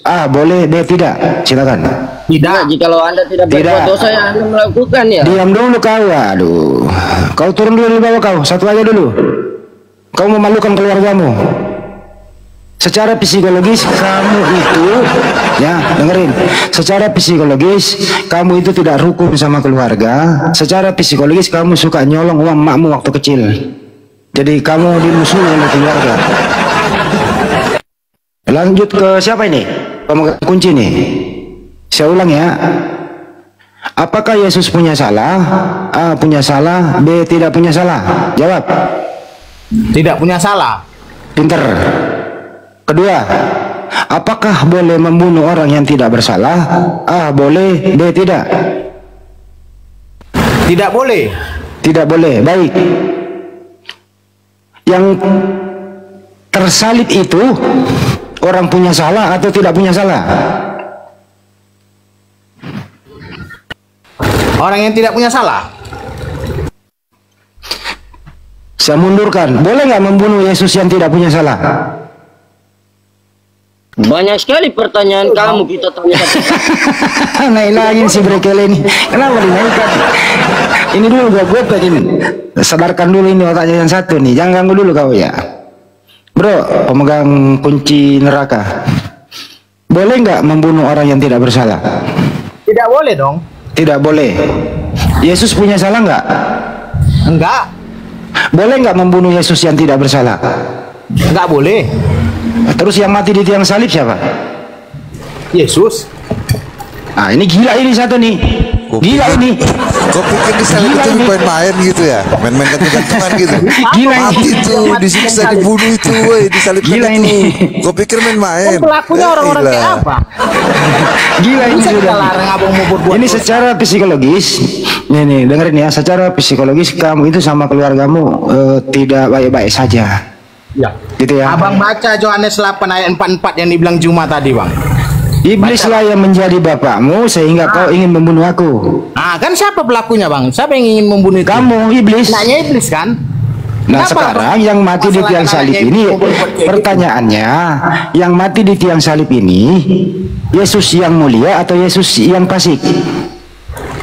A boleh, B tidak. Silakan. Tidak. Jikalau Anda tidak berbuat dosa yang Anda melakukan ya. Diam dulu kau. Aduh. Kau turun dulu di bawah kau. Satu aja dulu. Kau memalukan keluargamu. Secara psikologis kamu itu, ya dengerin, secara psikologis kamu itu tidak rukun sama keluarga. Secara psikologis kamu suka nyolong uang makmu waktu kecil. Jadi kamu dimusuhi oleh keluarga. Lanjut ke siapa ini? Pemegang kunci nih. Saya ulang ya. Apakah Yesus punya salah? A punya salah, B tidak punya salah. Jawab. Tidak punya salah. Pinter. Kedua, apakah boleh membunuh orang yang tidak bersalah? A boleh, B tidak. Tidak boleh. Tidak boleh. Baik. Yang tersalib itu orang punya salah atau tidak punya salah? Orang yang tidak punya salah. Saya mundurkan. Boleh nggak membunuh Yesus yang tidak punya salah? Banyak sekali pertanyaan kamu kita tanya. Naik lagi si Brekele ini. Kenapa dinaikkan? Ini dulu gue pengen sadarkan dulu ini otaknya yang satu nih. Jangan ganggu dulu kau ya. Bro, pemegang kunci neraka. Boleh nggak membunuh orang yang tidak bersalah? Tidak boleh dong. Tidak boleh. Yesus punya salah nggak? Enggak. Boleh nggak membunuh Yesus yang tidak bersalah? Enggak boleh. Terus yang mati di tiang salib siapa? Yesus. Ah ini gila ini satu nih. Gila ini. Kau pikir di salib itu main-main gitu ya? Main-main gantung-gantungan gitu. Gila Mati ini. tuh, disiksa, dibunuh itu, woi, disalibkan Gila itu. ini. Kau pikir main-main? Pelakunya orang-orang kayak apa? Gila ini Bisa kita sudah. larang abang mau berbuat Ini dosa. secara psikologis. Nih dengerin ya. Secara psikologis kamu itu sama keluargamu tidak baik-baik saja. Ya. Gitu ya. Abang baca Yohanes 8 ayat 44 yang dibilang Juma tadi, Bang. Iblislah yang menjadi bapakmu sehingga kau ingin membunuh aku. Ah, kan siapa pelakunya, Bang? Siapa yang ingin membunuh itu? Kamu iblis. Nanya iblis kan? Nah Kenapa, sekarang Bang? yang mati di tiang Masalah salib anaknya ini itu berbuat kayak gitu. pertanyaannya, yang mati di tiang salib ini Yesus yang mulia atau Yesus yang fasik?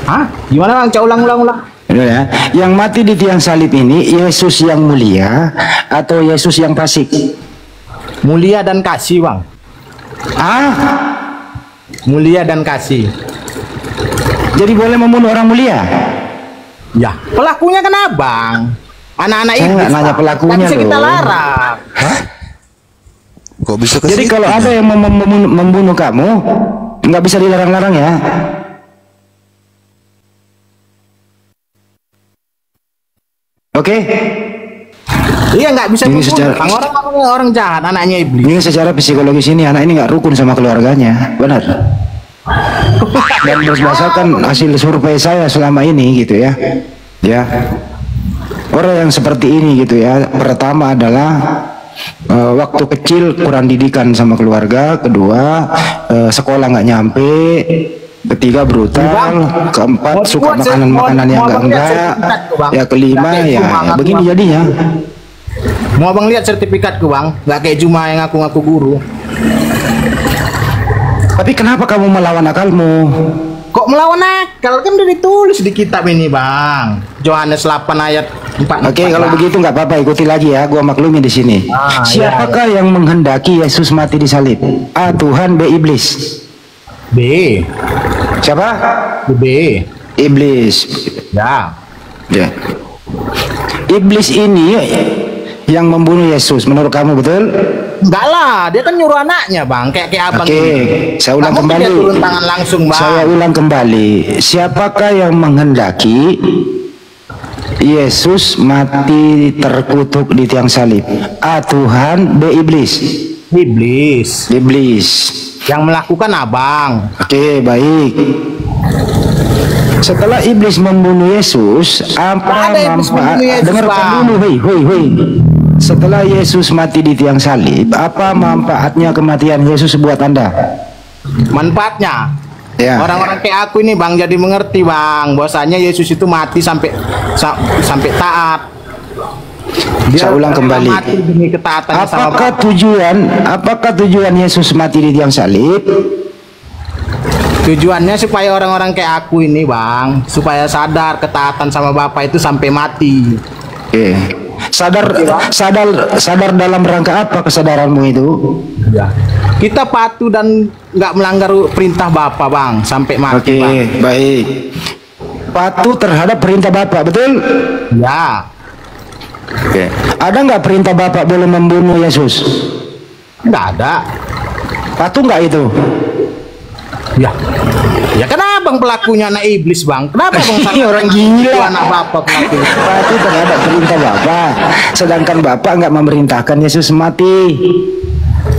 Hah? Gimana, Bang? Coba ulang. Betul ya? Yang mati di tiang salib ini Yesus yang mulia atau Yesus yang fasik? Mulia dan kasih, Bang. Ah, Mulia dan kasih. jadi boleh membunuh orang mulia? Ya, pelakunya kan abang. Anak-anak Saya iblis. nggak nanya Bang. pelakunya Nggak bisa kita loh. larang. Kok bisa ke Jadi situ kalau ya? ada yang mau membunuh kamu, nggak bisa dilarang-larang ya? Oke? Iya, nggak bisa Ini membunuh. secara- Bang. Orang jahat, anaknya iblis. Ini secara psikologis ini anak ini nggak rukun sama keluarganya, benar? Dan berdasarkan hasil survei saya selama ini gitu ya. Ya. Orang yang seperti ini gitu ya. Pertama adalah waktu kecil kurang didikan sama keluarga, kedua sekolah nggak nyampe, ketiga brutal, keempat suka makanan-makanan yang enggak, ya kelima ya begini jadinya. Mau abang lihat sertifikatku bang, nggak kayak cuma yang ngaku-ngaku guru. Tapi kenapa kamu melawan akalmu? Kok melawan akal? Kan udah ditulis di kitab ini bang, Yohanes 8 ayat 4. Oke, kalau begitu nggak apa-apa, ikuti lagi ya, gua maklumi di sini. Siapakah yang menghendaki Yesus mati di salib? A. Tuhan, B. Iblis. B. Siapa? B. Iblis. Ya. Ya. Iblis ini yang membunuh Yesus, menurut kamu betul? Enggak lah, dia kan nyuruh anaknya bang, kayak abang. Oke, saya ulang kembali. Dia turun tangan langsung bang. Saya ulang kembali. Siapakah yang menghendaki Yesus mati terkutuk di tiang salib? A. Tuhan, B. Iblis. Iblis. Iblis. Yang melakukan abang. Oke, baik. Setelah iblis membunuh Yesus, apa manfaat? Dengarkan dulu, hei. Setelah Yesus mati di tiang salib, apa manfaatnya kematian Yesus buat Anda? Manfaatnya? Ya. Orang-orang kayak aku ini bang jadi mengerti bang, bahwasanya Yesus itu mati sampai taat. Saya ulang kembali. Mati demi ketaatannya sama apakah tujuan Yesus mati di tiang salib? Tujuannya supaya orang-orang kayak aku ini bang, supaya sadar ketaatan sama Bapak itu sampai mati. Oke. Sadar dalam rangka apa kesadaranmu itu? Ya. Kita patuh dan nggak melanggar perintah Bapak bang sampai mati. Oke, baik. Patuh terhadap perintah Bapak, betul? Ya. Oke. Ada nggak perintah Bapak boleh membunuh Yesus? Nggak ada. Patuh nggak itu? Ya kenapa bang pelakunya anak iblis bang? Kenapa bang orang gila? Anak Bapak pelakunya. Patuh terhadap perintah Bapak, sedangkan Bapak nggak memerintahkan Yesus mati.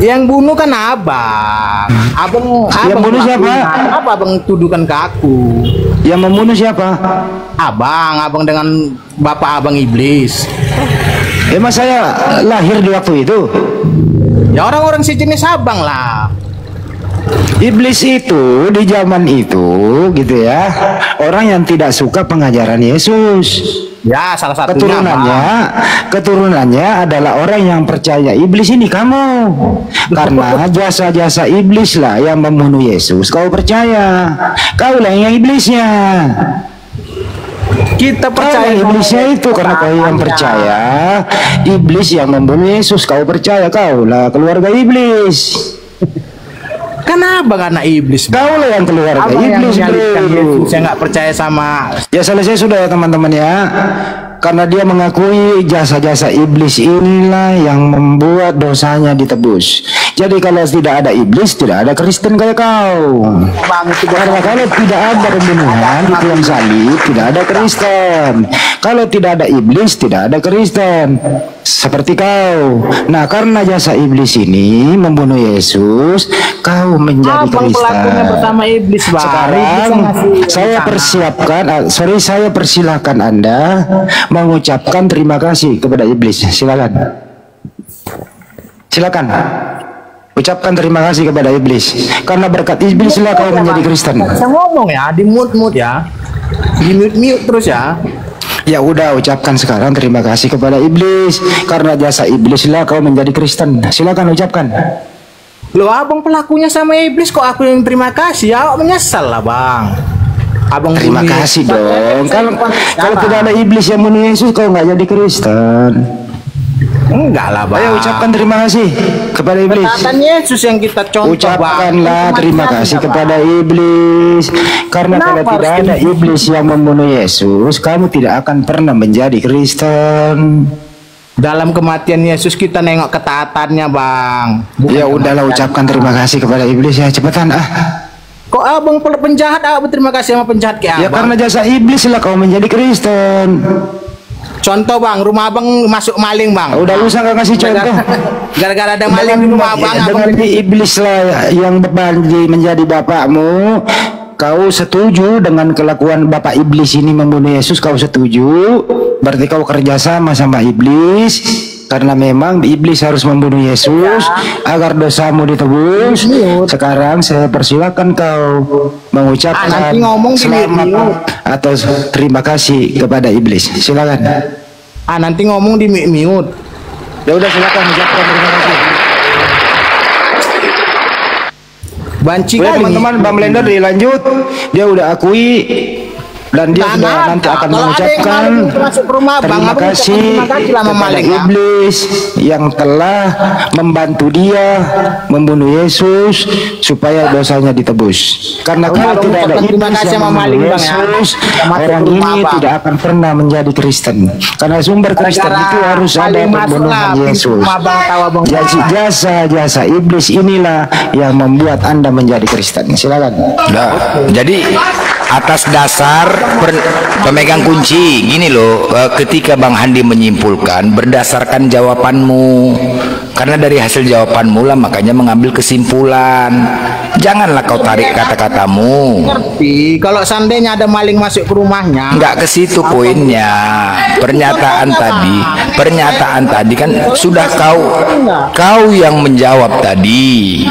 Yang bunuh kan abang. Yang bunuh siapa? Apa abang tuduhkan ke aku? Yang membunuh siapa? Abang dengan Bapak abang iblis. Emang saya lahir di waktu itu? Ya orang-orang sejenis abang lah. Iblis itu di zaman itu gitu ya, orang yang tidak suka pengajaran Yesus. Ya salah satunya keturunannya adalah orang yang percaya iblis ini kamu. Karena jasa-jasa iblis lah yang membunuh Yesus. Kau percaya, kau lah yang iblisnya. Kita percaya iblisnya itu karena kau yang percaya iblis yang membunuh Yesus. Kau percaya, kau lah keluarga iblis. Kenapa anak iblis? Kau lah yang keluarga iblis, bro. Saya nggak percaya sama. Ya selesai sudah ya teman-teman ya. Karena dia mengakui jasa-jasa iblis inilah yang membuat dosanya ditebus. Jadi kalau tidak ada iblis, tidak ada Kristen kayak kau. Karena kalau tidak ada pembunuhan di tiang salib, tidak ada Kristen. Kalau tidak ada iblis, tidak ada Kristen. Seperti kau. Nah, karena jasa iblis ini membunuh Yesus, kau menjadi Kristen. Pelakunya bersama iblis, Bang. Sekarang saya persilahkan Anda mengucapkan terima kasih kepada iblis. Silakan. Ucapkan terima kasih kepada iblis. Karena berkat iblis lah kau menjadi Kristen. Saya ngomong ya, di mute ya. Di mute terus ya. Ya udah, ucapkan sekarang terima kasih kepada iblis. Karena jasa iblis lah kau menjadi Kristen. Silakan ucapkan. Loh, abang pelakunya sama iblis, kok aku yang terima kasih? Ya, menyesal lah, Bang. Abang terima kasih dong. Kalau tidak ada iblis yang membunuh Yesus, kau nggak jadi Kristen. Enggak lah, Bang. Ayo ucapkan terima kasih kepada iblis. Ketatan Yesus yang kita contoh, ucapkanlah terima kasih kepada iblis. Karena kalau tidak ada iblis yang membunuh Yesus, kamu tidak akan pernah menjadi Kristen. Dalam kematian Yesus kita nengok ketaatannya, Bang. Ya udahlah, ucapkan terima kasih kepada iblis ya, cepetan ah. Kok abang penjahat, abang terima kasih sama penjahat kayak ya, abang? Karena jasa iblis lah kau menjadi Kristen. Contoh, Bang, rumah abang masuk maling, Bang. Udah usah nggak kasih contoh. Gara-gara ada maling di rumah abang. Dengan iblis lah yang berbagi menjadi bapakmu. kau setuju dengan kelakuan Bapak Iblis ini membunuh Yesus, kau setuju, berarti kau kerjasama sama Iblis, karena memang Iblis harus membunuh Yesus agar dosamu ditebus. Sekarang saya persilakan kau mengucapkan nanti ngomong selamat atau terima kasih kepada Iblis. Silakan. Nanti ngomong di mute. Ya udah, silakan ucapkan terima kasih. Banci Boleh kali. teman-teman, Bang Blender dilanjut. Dia udah akui dan dia sudah nanti akan mengucapkan terima kasih kepada Iblis yang telah membantu dia membunuh Yesus supaya dosanya ditebus. Karena kalau tidak ada Iblis yang membunuh Yesus, orang ini tidak akan pernah menjadi Kristen. Karena sumber Kristen itu harus ada pembunuhan Yesus. Jasa Iblis inilah yang membuat Anda menjadi Kristen. Silakan. Nah, jadi atas dasar pemegang kunci gini loh, ketika Bang Handi menyimpulkan berdasarkan jawabanmu, karena dari hasil jawabanmu lah makanya mengambil kesimpulan. Janganlah kau tarik kata-katamu. Ngerti, kalau seandainya ada maling masuk ke rumahnya, nggak ke situ poinnya. Pernyataan tadi kan sudah kau yang menjawab tadi.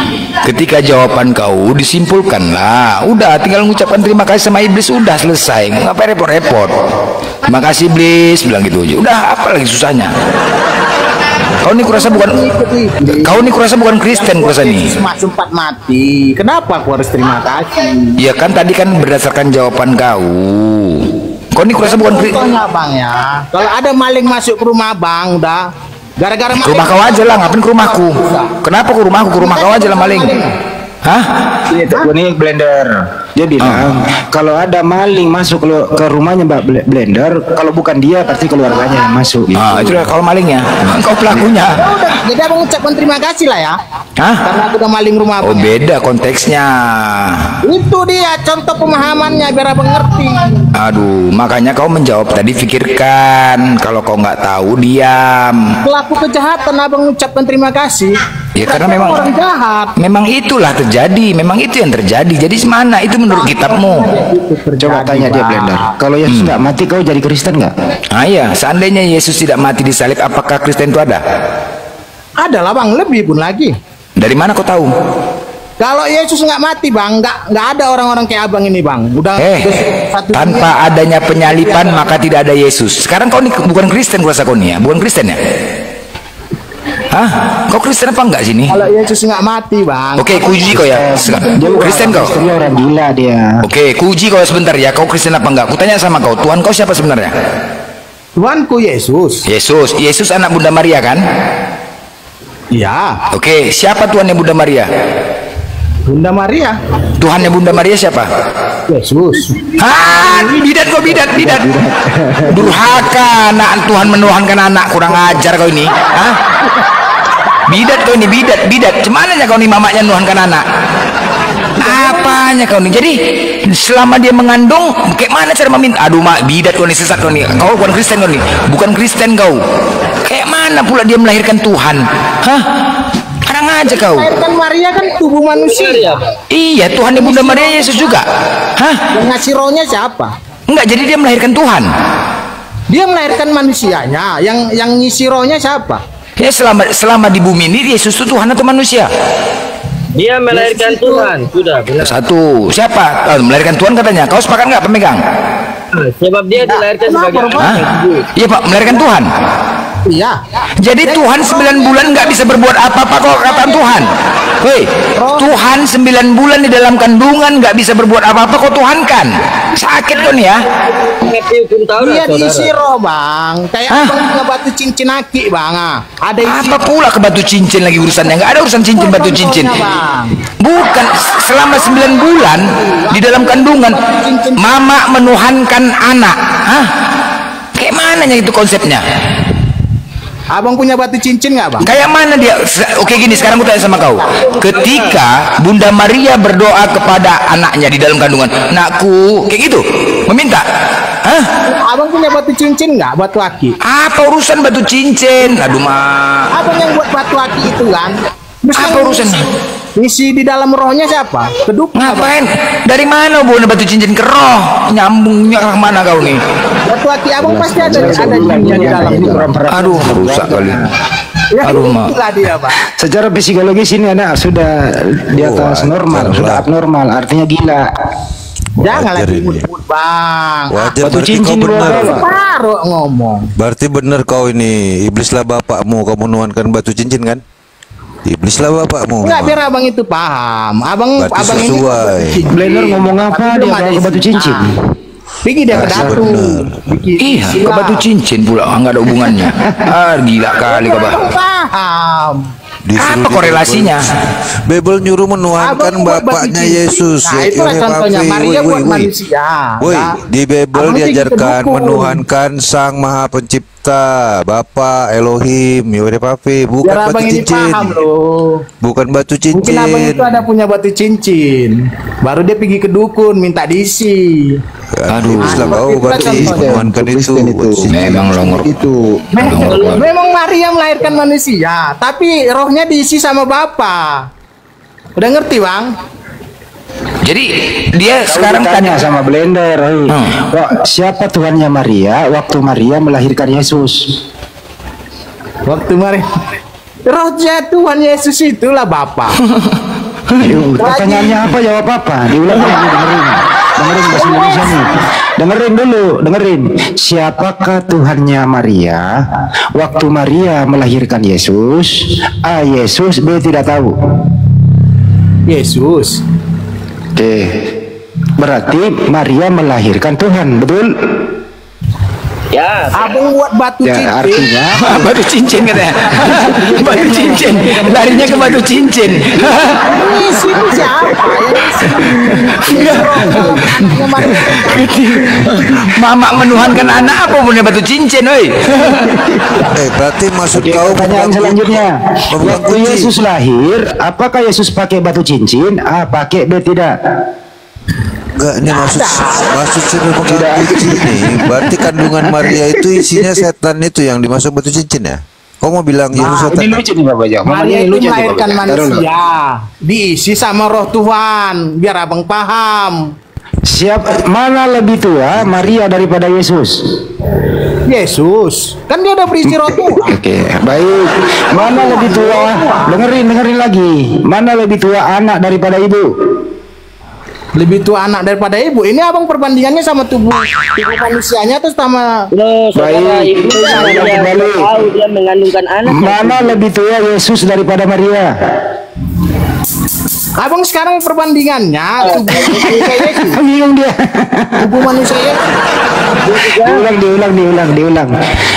Ketika jawaban kau disimpulkanlah, udah tinggal mengucapkan terima kasih sama Iblis, udah selesai. Ngapain repot-repot? Terima kasih Iblis, bilang gitu aja. Udah, apa lagi susahnya? Kau ini kurasa bukan Kristen kurasa nih. sempat mati. Kenapa aku harus terima kasih? Ya kan tadi kan berdasarkan jawaban kau. Kau ini kurasa bukan Kristen. Bang ya. Kalau ada maling masuk ke rumah Bang, udah gara-gara ke rumah kau aja lah, ngapain ke rumahku? Kenapa ke rumahku? Ke rumah kau aja lah maling. Hah? Ini Blender. Dia bilang kalau ada maling masuk ke rumahnya Mbak Blender, kalau bukan dia pasti keluarganya yang masuk. Gitu. Itu kalau malingnya, kau pelakunya. Jadi abang ucapkan terima kasih lah ya. Hah? Karena aku udah maling rumah abang. Oh beda konteksnya. Itu dia contoh pemahamannya biar abang ngerti. Aduh, makanya kau menjawab tadi, pikirkan. Kalau kau nggak tahu diam. Pelaku kejahatan abang ucapkan terima kasih. Ya karena memang orang jahat. Memang itulah terjadi, memang itu yang terjadi. Jadi mana itu menurut kitabmu? Coba tanya dia Blender. Kalau Yesus nggak mati, kau jadi Kristen nggak? Iya, seandainya Yesus tidak mati di salib, apakah Kristen itu ada? Ada lah Bang, lebih pun lagi. Dari mana kau tahu? Kalau Yesus nggak mati Bang, nggak ada orang-orang kayak abang ini Bang. Udah tanpa adanya penyalipan maka tidak ada Yesus. Sekarang kau ini bukan Kristen, kuasa kau nih ya, bukan Kristen ya? Hah? Kau Kristen apa enggak sini? Kalau Yesus nggak mati Bang. Oke, kuji kau ya. Kristen kau? Orang gila dia. Oke, kuji kau sebentar ya. Kau Kristen apa enggak? Kutanya sama kau, Tuhan kau siapa sebenarnya? Tuhanku Yesus. Yesus anak Bunda Maria kan? Iya. Oke, siapa Tuhannya Bunda Maria? Bunda Maria. Tuhannya Bunda Maria siapa? Yesus. Bidat kau, bidat. Durhaka, anak Tuhan menuhankan anak, kurang ajar kau ini. Hah? Bidat kau ini, bidat. Cemana kau ini mamanya menuhankan anak? Apanya kau ini? Jadi selama dia mengandung, kayak mana cara meminta? Aduh mak, bidat kau ini, sesat kau ini. Kau bukan Kristen kau ini, bukan Kristen kau. Kayak mana pula dia melahirkan Tuhan? Hah? Kadang aja kau. Melahirkan Maria kan tubuh manusia. Iya, Tuhan Bunda Maria Yesus juga. Hah? Yang ngasih rohnya siapa? Enggak, jadi dia melahirkan Tuhan. Dia melahirkan manusianya. Yang ngisi rohnya siapa? Ya selama di bumi ini Yesus itu Tuhan atau manusia? Dia melahirkan Tuhan. Sudah benar. Satu. Siapa? Melahirkan Tuhan katanya. Kau sepakat nggak pemegang? Sebab dia dilahirkan sebagai anak. Iya Pak, melahirkan Tuhan. Iya. Jadi Tuhan 9 bulan nggak bisa berbuat apa-apa kalau kata Tuhan. Hei, Tuhan 9 bulan di dalam kandungan nggak bisa berbuat apa-apa kok Tuhan kan? Sakit kan ya? Dia diisi roh Bang. Kayak abang punya batu cincin aki Bang. Ada isi apa pula ke batu cincin lagi urusannya? Nggak ada urusan cincin batu cincin. Bukan, selama 9 bulan di dalam kandungan mama menuhankan anak. Hah? Kayak mananya itu konsepnya? Abang punya batu cincin nggak Bang? Kayak mana dia? Oke gini, sekarang aku tanya sama kau. Ketika Bunda Maria berdoa kepada anaknya di dalam kandungan, nakku, kayak gitu, meminta. Hah? Abang punya batu cincin nggak? Batu aki? Apa urusan batu cincin? Aduh mak. Abang yang buat batu aki itu kan? Apa urusan? Isi di dalam rohnya siapa? Keduk. Ngapain? Dari mana hubungan batu cincin ke roh? Nyambungnya ke mana kau nih? Batu hati abang pasti ada jinnya di dalam. Aduh, rusak kali. Ya, Aduh, itulah dia, Pak. Secara psikologis ini anak sudah di atas normal, sudah abnormal, artinya gila. Jangan Wajar lagi ini. mut-mut, Bang. Wajar, Batu berarti cincin kau di benar. bawah. Baru ngomong. Berarti benar kau ini. Iblislah bapakmu, kamu menuhankan batu cincin kan? Iblislah bapakmu. Enggak, biar abang itu paham. Abang Berarti ini sesuai. Blender ngomong apa Tapi dia belum ada bawa ke batu istilah. cincin? Pikir dia ke datu. Iya, ke batu cincin pula, nggak ada hubungannya. Gila kali kau, Bah. Paham. Disuruh Apa di korelasinya? Bible nyuruh menuhankan Abang buat bapaknya batu cincin. Yesus. Nah, itulah Yore, contohnya. Papi. Maria Woi, buat woi, woi. manusia. Woi, Nah, di Bible abang diajarkan dukun. menuhankan Sang Maha Pencipta, Bapa Elohim, Yore Papi, bukan Biar batu abang ini cincin. paham loh. Bukan batu cincin. Mungkin abang itu ada punya batu cincin. Baru dia pergi ke dukun minta diisi. Aduh, Islam kau itulah berarti contohnya. menuhankan itu. Memang longor. Memang Maria melahirkan manusia, tapi rohnya diisi sama Bapa. Udah ngerti, Bang? Jadi dia sekarang tanya tanya sama Blender, kok siapa Tuhannya Maria waktu Maria melahirkan Yesus? Waktu Maria rohnya Tuhan Yesus itulah Bapa. Pertanyaannya apa, jawab apa? Diulang lagi, dengerin bahasa Indonesia nih. Dengerin dulu, dengerin. Siapakah Tuhannya Maria waktu Maria melahirkan Yesus? A. Yesus, B. Tidak tahu. Yesus. Oke, berarti Maria melahirkan Tuhan, betul? Ya, Abang buat batu Ya, cincin. artinya batu cincin katanya. Batu cincin, larinya ke batu cincin. Isi itu siapa? Mama menuhankan anak apa punya batu cincin, woi? Berarti maksud kau pertanyaan selanjutnya, memegang waktu kunci. Yesus lahir, apakah Yesus pakai batu cincin? A. Pakai, B. Tidak. Enggak, ini maksud sudah memegang kunci nih. Berarti kandungan Maria itu isinya setan itu yang dimasuk batu cincin ya? Kau mau bilang Yesus setan? Ini lucu nih Bapak Jok. Maria itu melahirkan Taruh dulu. manusia, diisi sama roh Tuhan, biar abang paham. Mana lebih tua Maria daripada Yesus? Yesus, kan dia udah berisi roh Tuhan. Oke, baik. Mana lebih tua? Dengerin lagi. Mana lebih tua anak daripada ibu? Lebih tua anak daripada ibu. Ini abang perbandingannya sama tubuh manusianya atau sama lo saudara Baik. ibu sama dia Kembali. tahu dia mengandungkan anak. Mana lebih tua Yesus daripada Maria? abang sekarang perbandingannya tubuh manusia Yesus, Bingung dia. tubuh manusia Yesus. Diulang.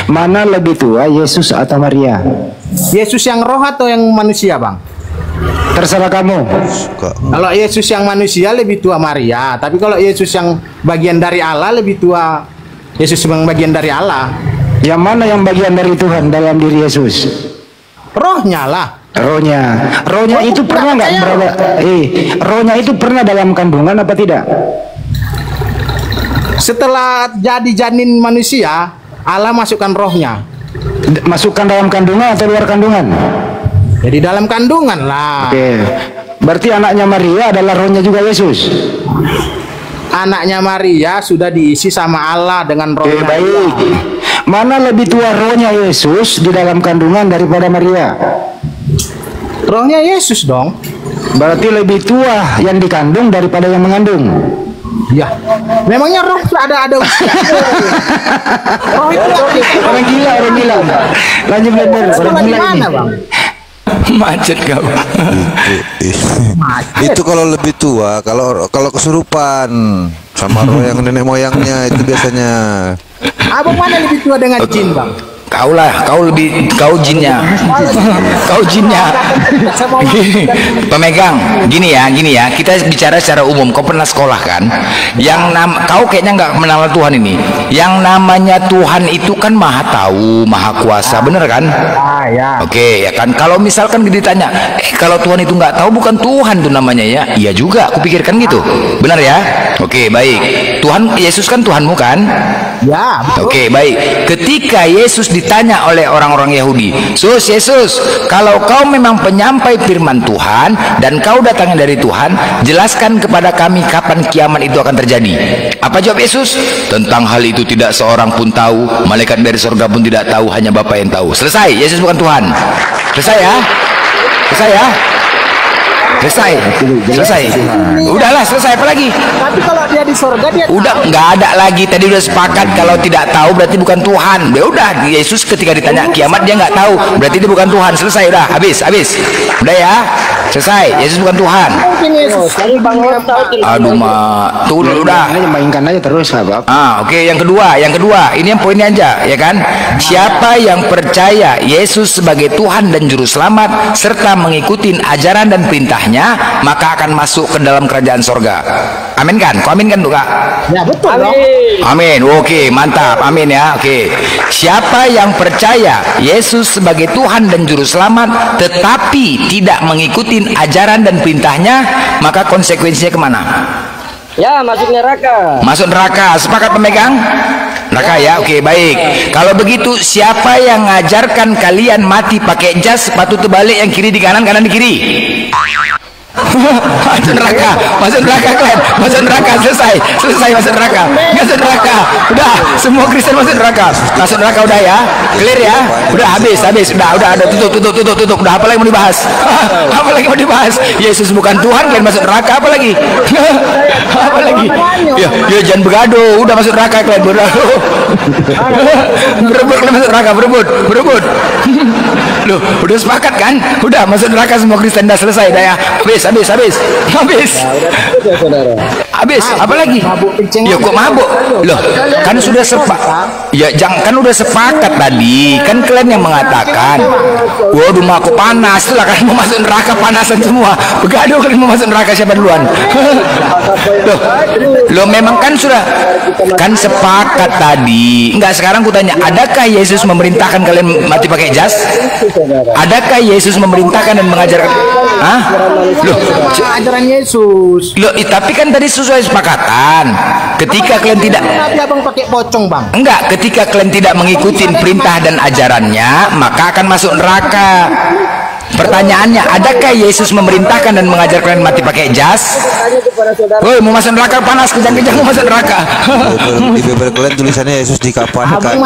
Mana lebih tua Yesus atau Maria? Yesus yang roh atau yang manusia, Bang? Terserah kamu. Kalau Yesus yang manusia lebih tua Maria, tapi kalau Yesus yang bagian dari Allah lebih tua Yesus yang bagian dari Allah. Yang mana yang bagian dari Tuhan dalam diri Yesus? Rohnya lah. Rohnya itu pernah nggak berada? Rohnya itu pernah dalam kandungan apa tidak? Setelah jadi janin manusia, Allah masukkan rohnya. Masukkan dalam kandungan atau luar kandungan? Jadi dalam kandungan lah. Oke. Berarti anaknya Maria adalah rohnya juga Yesus. Anaknya Maria sudah diisi sama Allah dengan Oke, rohnya. baik. Mana lebih tua rohnya Yesus di dalam kandungan daripada Maria? Rohnya Yesus dong. Berarti lebih tua yang dikandung daripada yang mengandung. Ya. Memangnya roh ada usia. Roh itu Orang gila. Lanjut Blender, orang gila ini. mana, Bang? Macet kau. Itu kalau lebih tua, kalau kesurupan sama roh yang nenek moyangnya itu biasanya. Abang mana lebih tua dengan jin, Bang? Kau lah, kau jinnya. Kau jinnya. Pemegang, gini ya, kita bicara secara umum. Kau pernah sekolah kan? Kau kayaknya nggak mengenal Tuhan ini. Yang namanya Tuhan itu kan maha tahu, maha kuasa, bener kan? Ya. Oke, ya kan. Kalau misalkan ditanya, kalau Tuhan itu nggak tahu, bukan Tuhan tuh namanya ya? Iya juga, aku pikirkan gitu. Benar ya? Oke, baik. Tuhan Yesus kan Tuhanmu kan? Ya, betul. Oke, baik. Ketika Yesus ditanya oleh orang-orang Yahudi, Yesus, kalau kau memang penyampai firman Tuhan dan kau datangnya dari Tuhan, jelaskan kepada kami kapan kiamat itu akan terjadi. Apa jawab Yesus? Tentang hal itu tidak seorang pun tahu, malaikat dari surga pun tidak tahu, hanya Bapa yang tahu. Selesai. Yesus bukan Tuhan. Selesai ya? Selesai ya? Selesai. Udahlah, selesai. Apa lagi? Tapi kalau dia di surga dia Udah, nggak ada lagi. Tadi udah sepakat kalau tidak tahu berarti bukan Tuhan. Ya udah, Yesus ketika ditanya kiamat dia nggak tahu, berarti dia bukan Tuhan. Selesai, udah, habis. Udah ya, selesai. Yesus bukan Tuhan. Aduh, tuh udah. Mainkan aja terus, nggak apa-apa. Oke, yang kedua, ini yang poinnya aja, ya kan? Siapa yang percaya Yesus sebagai Tuhan dan Juru Selamat serta mengikuti ajaran dan perintahnya, maka akan masuk ke dalam kerajaan sorga. Amin kan? Kau amin kan, Kak? Ya, betul dong. Amin. Oke, mantap. Amin ya. Oke. Siapa yang percaya Yesus sebagai Tuhan dan Juru Selamat tetapi tidak mengikuti ajaran dan perintahnya, maka konsekuensinya kemana? Ya, masuk neraka. Masuk neraka. Sepakat pemegang? Neraka ya. Oke, baik. Kalau begitu, siapa yang ngajarkan kalian mati pakai jas, sepatu terbalik, yang kiri di kanan, kanan di kiri? Masuk neraka kalian, masuk neraka. Selesai masuk neraka. Udah, semua Kristen masuk neraka udah ya, clear ya, udah habis, udah tutup. Udah, apa lagi mau dibahas? Yesus bukan Tuhan, kalian masuk neraka, apa lagi? Ya jangan begaduh, udah masuk neraka kalian, berebut kalian masuk neraka, berebut. Loh, udah sepakat kan? Udah masuk neraka semua Kristen, dah selesai dah ya. Habis. Apa lagi? Ya kok mabuk? Loh, kan sudah sepakat. Ya kan udah sepakat tadi. Kan kalian yang mengatakan, waduh, aku panas. Lah kan mau masuk neraka panasan semua. Begaduh kalian mau masuk neraka, siapa duluan? Loh, memang kan sudah kan sepakat tadi. Enggak, sekarang ku tanya, adakah Yesus memerintahkan kalian mati pakai jas? Adakah Yesus memerintahkan dan mengajarkan? Loh, ajaran Yesus. Loh, tapi kan tadi sesuai sepakatan. Ketika kalian tidak, tapi abang pakai pocong, Bang. Enggak, ketika kalian tidak mengikuti perintah dan ajarannya, maka akan masuk neraka. Pertanyaannya, adakah Yesus memerintahkan dan mengajar kalian mati pakai jas? Woi, mau masuk neraka panas, kejang-kejang mau masuk neraka. Di Bible kalian tulisannya Yesus dikapanin.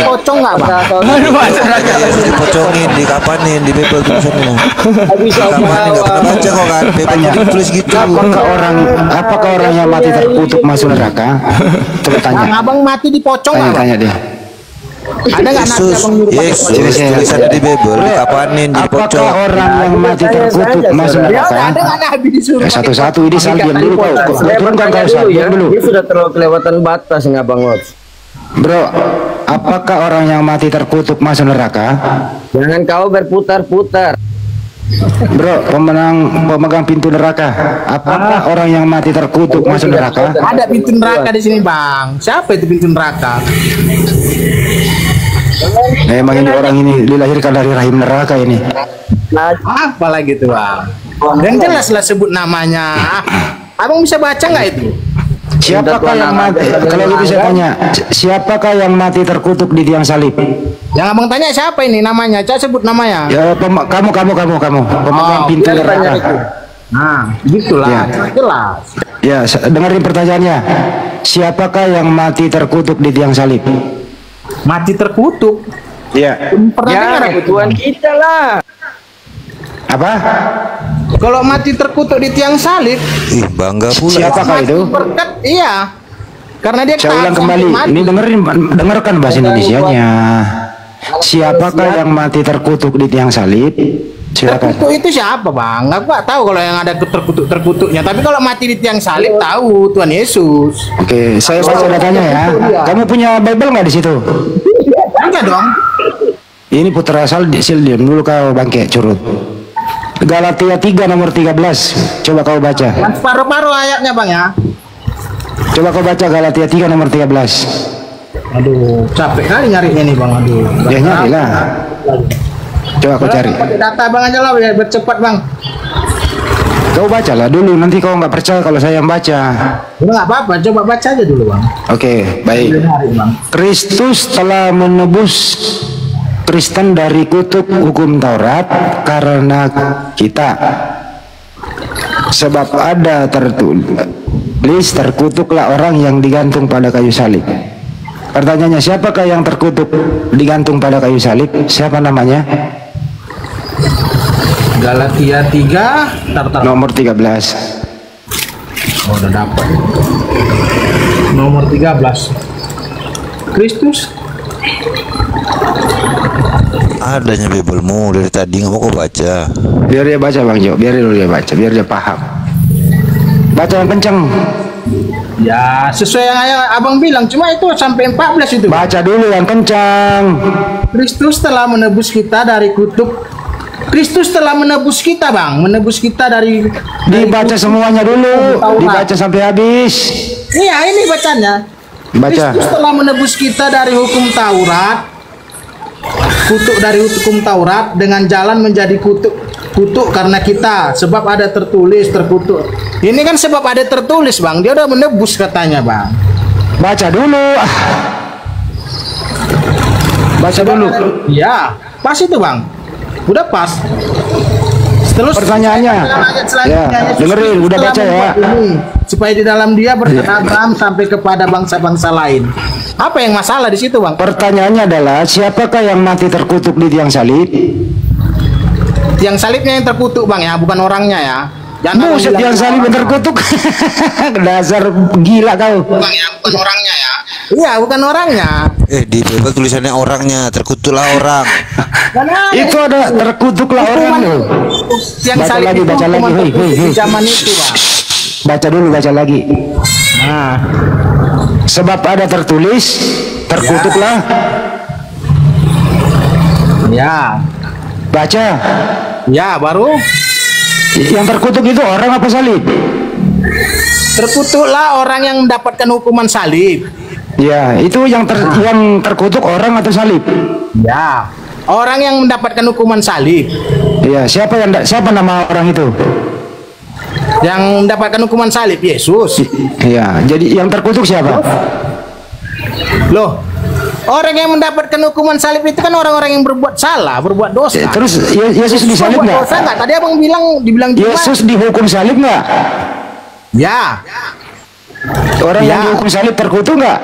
Pocong nggak, Bang? Aduh, masuk neraka. Yesus dipocongin, dikapanin di Bible tulisannya. Dikapanin, nggak pernah baca kok kan? Bible tulis gitu. Apakah orang yang mati terkutuk masuk neraka? Coba tanya. Abang mati di pocong nggak, Bang? Tanya dia. Ada nggak nanti abang nyuruh pakai pocong? Yesus tulisannya di Bible dikapanin, dipocong. Apakah orang yang mati terkutuk masuk neraka? Ada nggak Nabi disuruh? Satu-satu ini Sal, diam dulu kau. Turunkan kau, Sal, diam dulu. Dia sudah terlalu kelewatan batas nggak, Bang Lots? Bro, apakah orang yang mati terkutuk masuk neraka? Jangan kau berputar-putar. Bro, pemegang pintu neraka. Apakah orang yang mati terkutuk masuk neraka? Ada pintu neraka di sini, Bang. Siapa itu pintu neraka? Memang ini orang ini dilahirkan dari rahim neraka ini. Apa lagi tuh, Bang? Dan jelaslah sebut namanya. Abang bisa baca nggak itu? Siapakah yang mati? Kalau gitu saya tanya, siapakah yang mati terkutuk di tiang salib? Yang abang tanya siapa ini namanya? Coba sebut namanya. Ya, kamu pemegang pintu neraka. Nah, gitulah. Ya. Jelas. Ya, dengerin pertanyaannya. Siapakah yang mati terkutuk di tiang salib? Mati terkutuk. Ya. Pernah dengar aku, Tuhan kita lah. Apa? Kalau mati terkutuk di tiang salib, Ih, bangga pula. Siapakah itu? berkat, iya. Karena dia Saya ulang taat kembali. sampai mati. Ini dengarkan bahasa Indonesianya. Siapakah yang mati terkutuk di tiang salib? Silakan. Terkutuk itu siapa, Bang? Aku nggak tahu kalau yang ada terkutuk-terkutuknya. Tapi kalau mati di tiang salib tahu Tuhan Yesus. Oke, saya baca datanya ya. Kamu punya Bible nggak di situ? Enggak dong. Ini putra asal diam dulu kau bangke curut. Galatia 3 nomor 13. Coba kau baca. Yang separuh-paruh ayatnya, Bang ya. Coba kau baca Galatia 3 nomor 13. Aduh, capek kali nyarinya nih, Bang. Aduh. Ya nyarilah. Coba kau cari. Pakai data Bang aja lah, biar bercepat, Bang. Kau bacalah dulu, nanti kau nggak percaya kalau saya yang baca. Nggak apa-apa, coba baca aja dulu bang. Oke, baik. Kristus telah menebus Kristen dari kutuk hukum Taurat karena kita. Sebab ada tertulis, terkutuklah orang yang digantung pada kayu salib. Pertanyaannya, siapakah yang terkutuk digantung pada kayu salib? Siapa namanya? Galatia 3 nomor 13. Oh, udah dapat. Nomor 13. Kristus. Adanya Biblemu dari tadi nggak mau kau baca. Biar dia baca Bang Jo, biar dulu dia baca, biar dia paham. Baca yang kenceng. Ya, sesuai yang abang bilang, cuma itu sampai 14 itu. Baca dulu yang kencang. Kristus telah menebus kita dari kutuk. Kristus telah menebus kita bang, menebus kita dari Dibaca semuanya dulu, dibaca sampai habis. Iya, ini bacanya. Baca. Kristus telah menebus kita dari hukum Taurat, kutuk dari hukum Taurat dengan jalan menjadi kutuk karena kita, sebab ada tertulis, terkutuk. Ini kan sebab ada tertulis bang, dia udah menebus katanya bang. Baca dulu. Baca dulu. Ya, pas itu bang, udah pas. Terus pertanyaannya, ya, dengerin, udah baca ya. Supaya di dalam dia berkata Abraham sampai kepada bangsa-bangsa lain. Apa yang masalah di situ bang? Pertanyaannya adalah, siapakah yang mati terkutuk di tiang salib? Tiang salibnya yang terkutuk bang ya, bukan orangnya ya. Buset, tiang salib yang terkutuk. Dasar gila kau. Bang ya, bukan orangnya ya. Iya, bukan orangnya. Di Bible tulisannya orangnya, terkutuklah orang. Itu ada terkutuklah orang loh. Tiang Baca salib lagi, itu baca lagi, di zaman itu bang. Baca dulu, baca lagi. Nah, sebab ada tertulis, terkutuklah. Ya. Baca. Ya, baru. Yang terkutuk itu orang apa salib? Terkutuklah orang yang mendapatkan hukuman salib. Ya, itu yang terkutuk orang atau salib? Ya, orang yang mendapatkan hukuman salib. Ya, siapa nama orang itu? Yang mendapatkan hukuman salib, Yesus. Ya, jadi yang terkutuk siapa? Loh, orang yang mendapatkan hukuman salib itu kan orang-orang yang berbuat salah, berbuat dosa. Terus Yesus disalib nggak? Dosa nggak? Tadi abang dibilang Yesus dihukum salib nggak? Ya. Orang yang dihukum salib terkutuk nggak?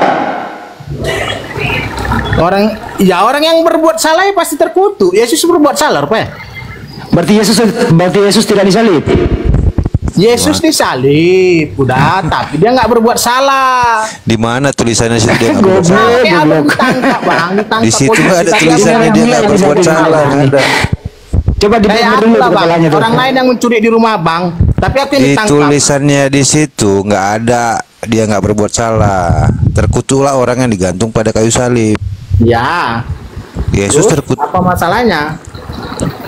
Orang yang berbuat salah ya pasti terkutuk. Yesus berbuat salah, apa ya? Berarti Yesus tidak disalib. Yesus disalib, udah, tapi dia nggak berbuat salah. Di mana tulisannya situ dia nggak berbuat salah? Ditangkap bang, Di situ nggak ada tulisannya dia nggak berbuat salah, nggak ada. Coba dibener dulu kepalanya tuh. Orang lain yang mencuri di rumah bang, tapi aku yang Di ditangkap. tulisannya di situ nggak ada dia nggak berbuat salah. Terkutuklah orang yang digantung pada kayu salib. Ya. Yesus Terus, terkutuk. apa masalahnya?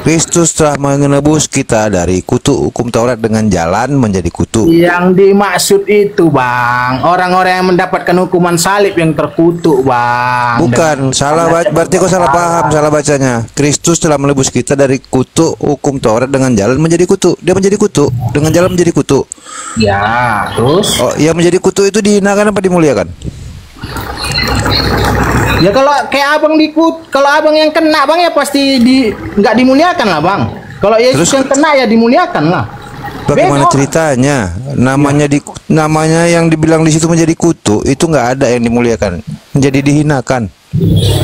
Kristus telah menebus kita dari kutuk hukum Taurat dengan jalan menjadi kutuk. Yang dimaksud itu bang, orang-orang yang mendapatkan hukuman salib yang terkutuk bang. Bukan, salah berarti kau salah paham, salah bacanya. Kristus telah menebus kita dari kutuk hukum Taurat dengan jalan menjadi kutuk. Dia menjadi kutuk, dengan jalan menjadi kutuk. Ya, terus? Oh, yang menjadi kutuk itu dihinakan apa dimuliakan? Ya kalau kayak abang kalau abang yang kena bang ya pasti nggak dimuliakan lah bang. Kalau Yesus yang kena ya dimuliakan lah. Bagaimana ceritanya? Namanya yang dibilang di situ menjadi kutuk itu nggak ada yang dimuliakan, menjadi dihinakan.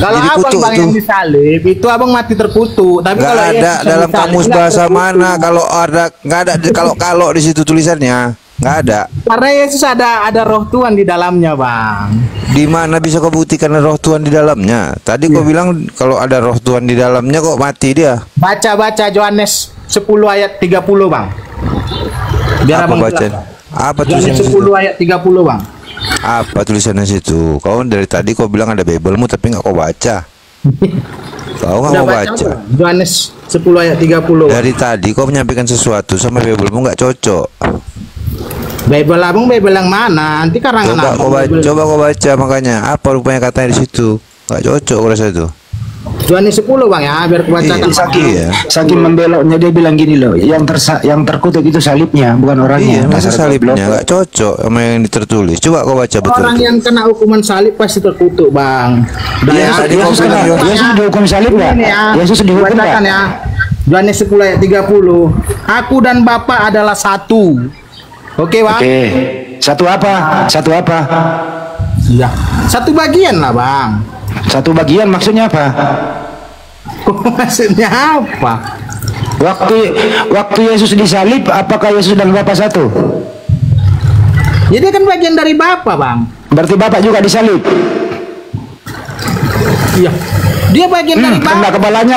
Kalau jadi abang bang yang disalib itu abang mati terkutuk. Tapi kalau ada dalam kamus bahasa mana kalau ada nggak ada kalau di situ tulisannya. Nggak ada. Karena Yesus ada roh Tuhan di dalamnya, Bang. Di mana bisa kau buktikan roh Tuhan di dalamnya? Tadi kau bilang kalau ada roh Tuhan di dalamnya kok mati dia. Baca Yohanes 10 ayat 30, Bang. Biar apa Abang baca? Apa tulisannya? Yohanes 10 ayat 30, Bang. Apa tulisannya situ? Kau dari tadi kau bilang ada Biblemu tapi nggak kau baca. Kau nggak mau baca. Yohanes 10 ayat 30. Dari tadi kau menyampaikan sesuatu sama Biblemu nggak cocok. Bible abang Bible yang mana? Nanti karangan coba kau baca makanya apa rupanya katanya di situ nggak cocok rasa itu. Yohanes 10 Bang ya, biar kubacakan. Saking membeloknya dia bilang gini loh, yang terkutuk itu salibnya, bukan orangnya. Iya, masa salibnya nggak cocok sama yang tertulis. Coba kau baca betul. Orang yang kena hukuman salib pasti terkutuk Bang. Yesus dihukum salib nggak? Yesus dihukum nggak? Ya. Yohanes 10 ayat 30. Aku dan Bapa adalah satu. Oke Bang. Oke. Satu apa? Satu apa? Iya. Satu bagian lah Bang. Satu bagian maksudnya apa? Maksudnya apa? Waktu Yesus disalib, apakah Yesus dan Bapa satu? Jadi kan bagian dari Bapa Bang. Berarti Bapa juga disalib. Iya. Dia bagian dari Bapa. Kena kepalanya.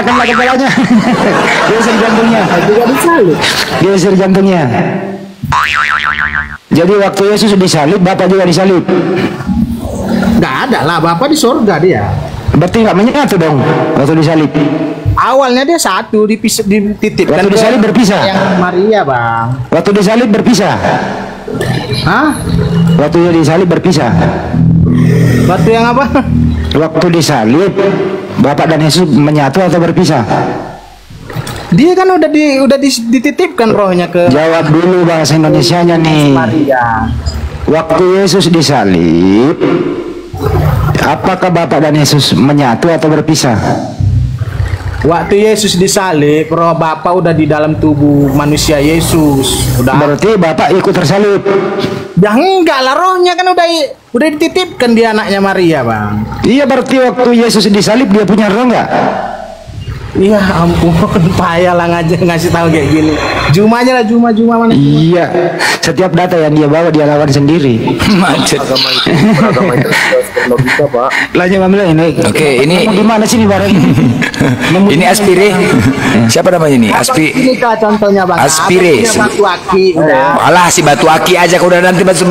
Geser jantungnya. Juga disalib. Geser jantungnya. Jadi waktu Yesus disalib, Bapa juga disalib. Nggak ada lah, Bapak di surga dia. Berarti nggak menyatu dong waktu disalib. Awalnya dia satu, dititipkan. Waktu disalib berpisah. Yang Maria Bang. Waktu disalib berpisah. Hah? Waktu dia disalib berpisah. Waktu yang apa? Waktu disalib, Bapak dan Yesus menyatu atau berpisah? Dia kan udah dititipkan rohnya ke. Jawab dulu bahasa Indonesianya nih. Maria. Waktu Yesus disalib, apakah Bapak dan Yesus menyatu atau berpisah? Waktu Yesus disalib, roh Bapa udah di dalam tubuh manusia Yesus. Berarti Bapak ikut tersalib. Ya enggak lah, rohnya kan udah dititipkan di anaknya Maria Bang. Iya, berarti waktu Yesus disalib dia punya roh nggak? Iya ampun, payah lah ngasih tahu kayak gini. Jumanya lah, Juma mana? Iya, setiap data yang dia bawa dia lawan sendiri. Macet. Agama itu logika Pak. Lanjut ambil ini. Oke, ini gimana sih nih bareng? ini Aspire. Siapa namanya ini? Ini contohnya Bang. Aspire. Batu aki udah. Alah si batu aki aja, udah nanti batu